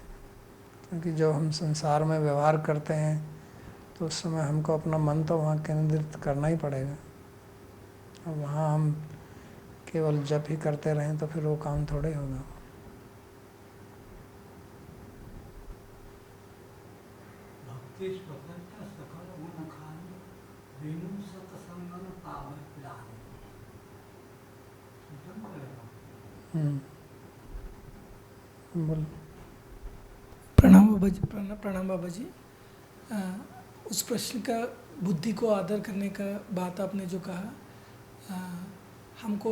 क्योंकि जो हम संसार में व्यवहार करते हैं तो उस समय हमको अपना मन तो वहाँ केंद्रित करना ही पड़ेगा। और वहाँ हम केवल जप ही करते रहें तो फिर वो काम थोड़े होगा। भक्ति स्वतंत्र सकल गुण खानी, बिनु सत्संगन पावै पिलानी। बोल। प्रणाम बाबा जी। उस प्रश्न का बुद्धि को आदर करने का बात आपने जो कहा, हमको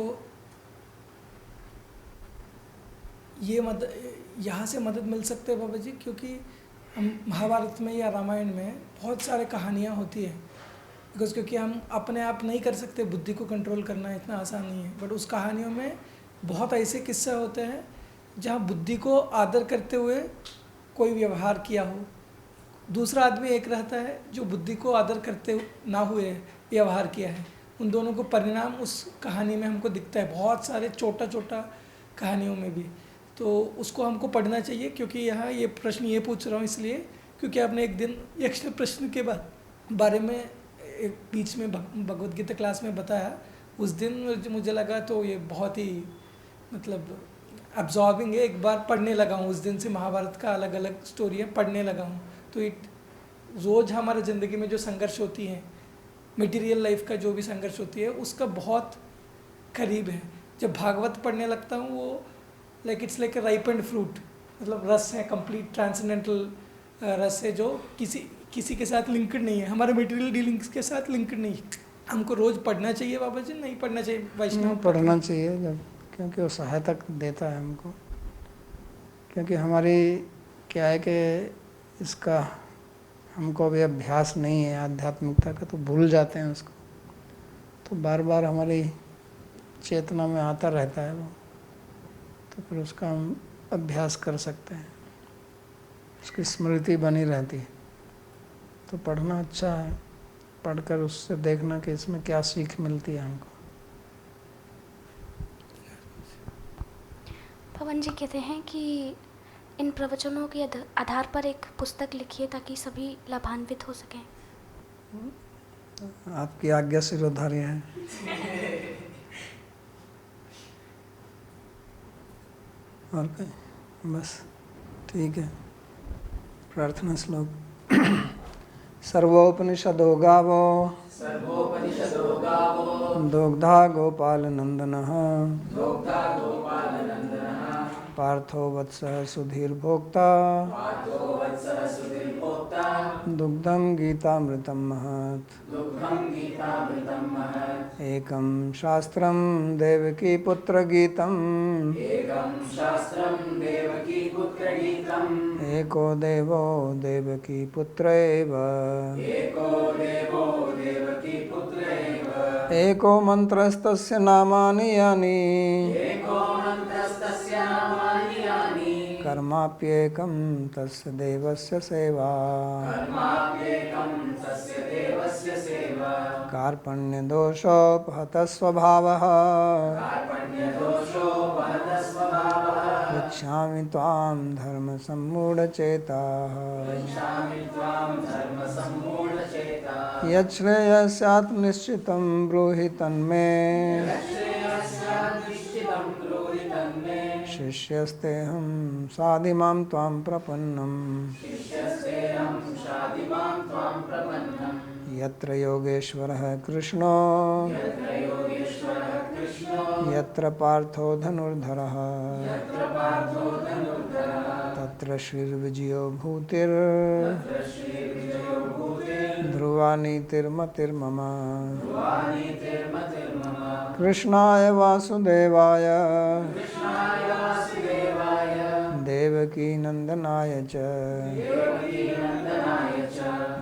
ये यहाँ से मदद मिल सकते है बाबा जी, क्योंकि हम महाभारत में या रामायण में बहुत सारे कहानियाँ होती हैं, क्योंकि हम अपने आप नहीं कर सकते, बुद्धि को कंट्रोल करना इतना आसान नहीं है। बट उस कहानियों में बहुत ऐसे किस्से होते हैं जहाँ बुद्धि को आदर करते हुए कोई व्यवहार किया हो, दूसरा आदमी एक रहता है जो बुद्धि को आदर करते ना हुए व्यवहार किया है। उन दोनों को परिणाम उस कहानी में हमको दिखता है, बहुत सारे छोटा छोटा कहानियों में भी। तो उसको हमको पढ़ना चाहिए, क्योंकि यहाँ ये प्रश्न ये पूछ रहा हूँ इसलिए क्योंकि आपने एक दिन यक्ष प्रश्न के बारे में एक बीच में भगवद गीता क्लास में बताया। उस दिन मुझे लगा तो ये बहुत ही मतलब एब्जॉर्बिंग है। एक बार पढ़ने लगा हूँ, उस दिन से महाभारत का अलग अलग स्टोरियाँ पढ़ने लगा हूँ। तो रोज़ हमारे ज़िंदगी में जो संघर्ष होती है, मटेरियल लाइफ का जो भी संघर्ष होती है, उसका बहुत करीब है। जब भागवत पढ़ने लगता हूँ वो it's like a ripened fruit, मतलब रस है, कंप्लीट ट्रांसेंडेंटल रस है, जो किसी के साथ लिंक्ड नहीं है, हमारे मटेरियल डीलिंग्स के साथ लिंक्ड नहीं है। हमको रोज़ पढ़ना चाहिए बाबा जी, नहीं पढ़ना चाहिए? वैष्णव पढ़ना चाहिए जब, क्योंकि वो सहायता देता है हमको। क्योंकि हमारी क्या है कि इसका हमको अभी अभ्यास नहीं है आध्यात्मिकता का, तो भूल जाते हैं उसको, तो बार बार हमारी चेतना में आता रहता है वो, तो फिर उसका हम अभ्यास कर सकते हैं, उसकी स्मृति बनी रहती है। तो पढ़ना अच्छा है, पढ़कर उससे देखना कि इसमें क्या सीख मिलती है हमको। पवन जी कहते हैं कि इन प्रवचनों के आधार पर एक पुस्तक लिखिए ताकि सभी लाभान्वित हो सकें। आपकी आज्ञा सिरोधार्य है। और कहीं बस ठीक है। प्रार्थना श्लोक। सर्वोपनिषदो गावो दुग्धा गोपालनन्दनः पार्थो वत्सः सुधीर्भोक्ता दुग्धं गीतामृतं महत् एकं शास्त्रं देवकीपुत्रगीतम् एको देवो देवकीपुत्र एव एको मन्त्रस्तस्य नामानि यानि कर्माप्येकं तस्य देवस्य सेवा कार्पण्यदोषोपहतः स्वभावः पृच्छामि त्वां धर्मसम्मूढचेताः यच्छ्रेयस्यात्मनिश्चितं ब्रूहि तन्मे शिष्यस्तेऽहं साधिमां त्वां प्रपन्नम् यत्र योगेश्वरः कृष्णो यत्र पार्थो धनुर्धरः तत्र श्रीर्विजयो भूतिर् ध्रुवा नीतिर्मतिर्मम कृष्णाय वासुदेवाय देवकीनन्दनाय च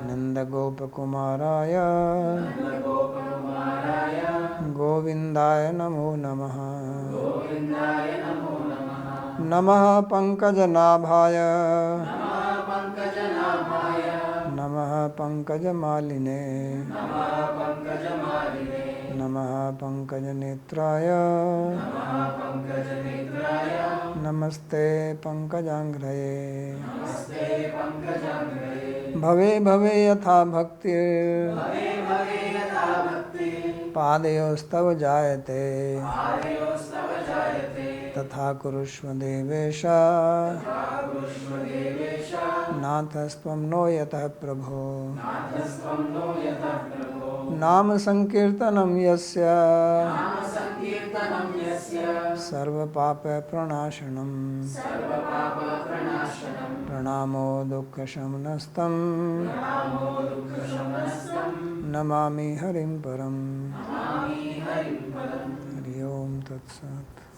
नन्दगोपकुमाराय गोविन्दाय नमो नमः नमः पङ्कजनाभाय नमः पङ्कजमालिने नमः पङ्कजनेत्राय नमस्ते पङ्कजाङ्घ्रये भवे भवे यथा भक्तिर् पादयोस्तव जायते तथा कुरुष्व देवेश नाथस्त्वं नो यतः प्रभो नाम संकीर्तनं यस्य सर्वपापप्रणाशनं प्रणामो दुःखशमनस्तं नमामि हरिं परम् हरि ओम तत्सत्।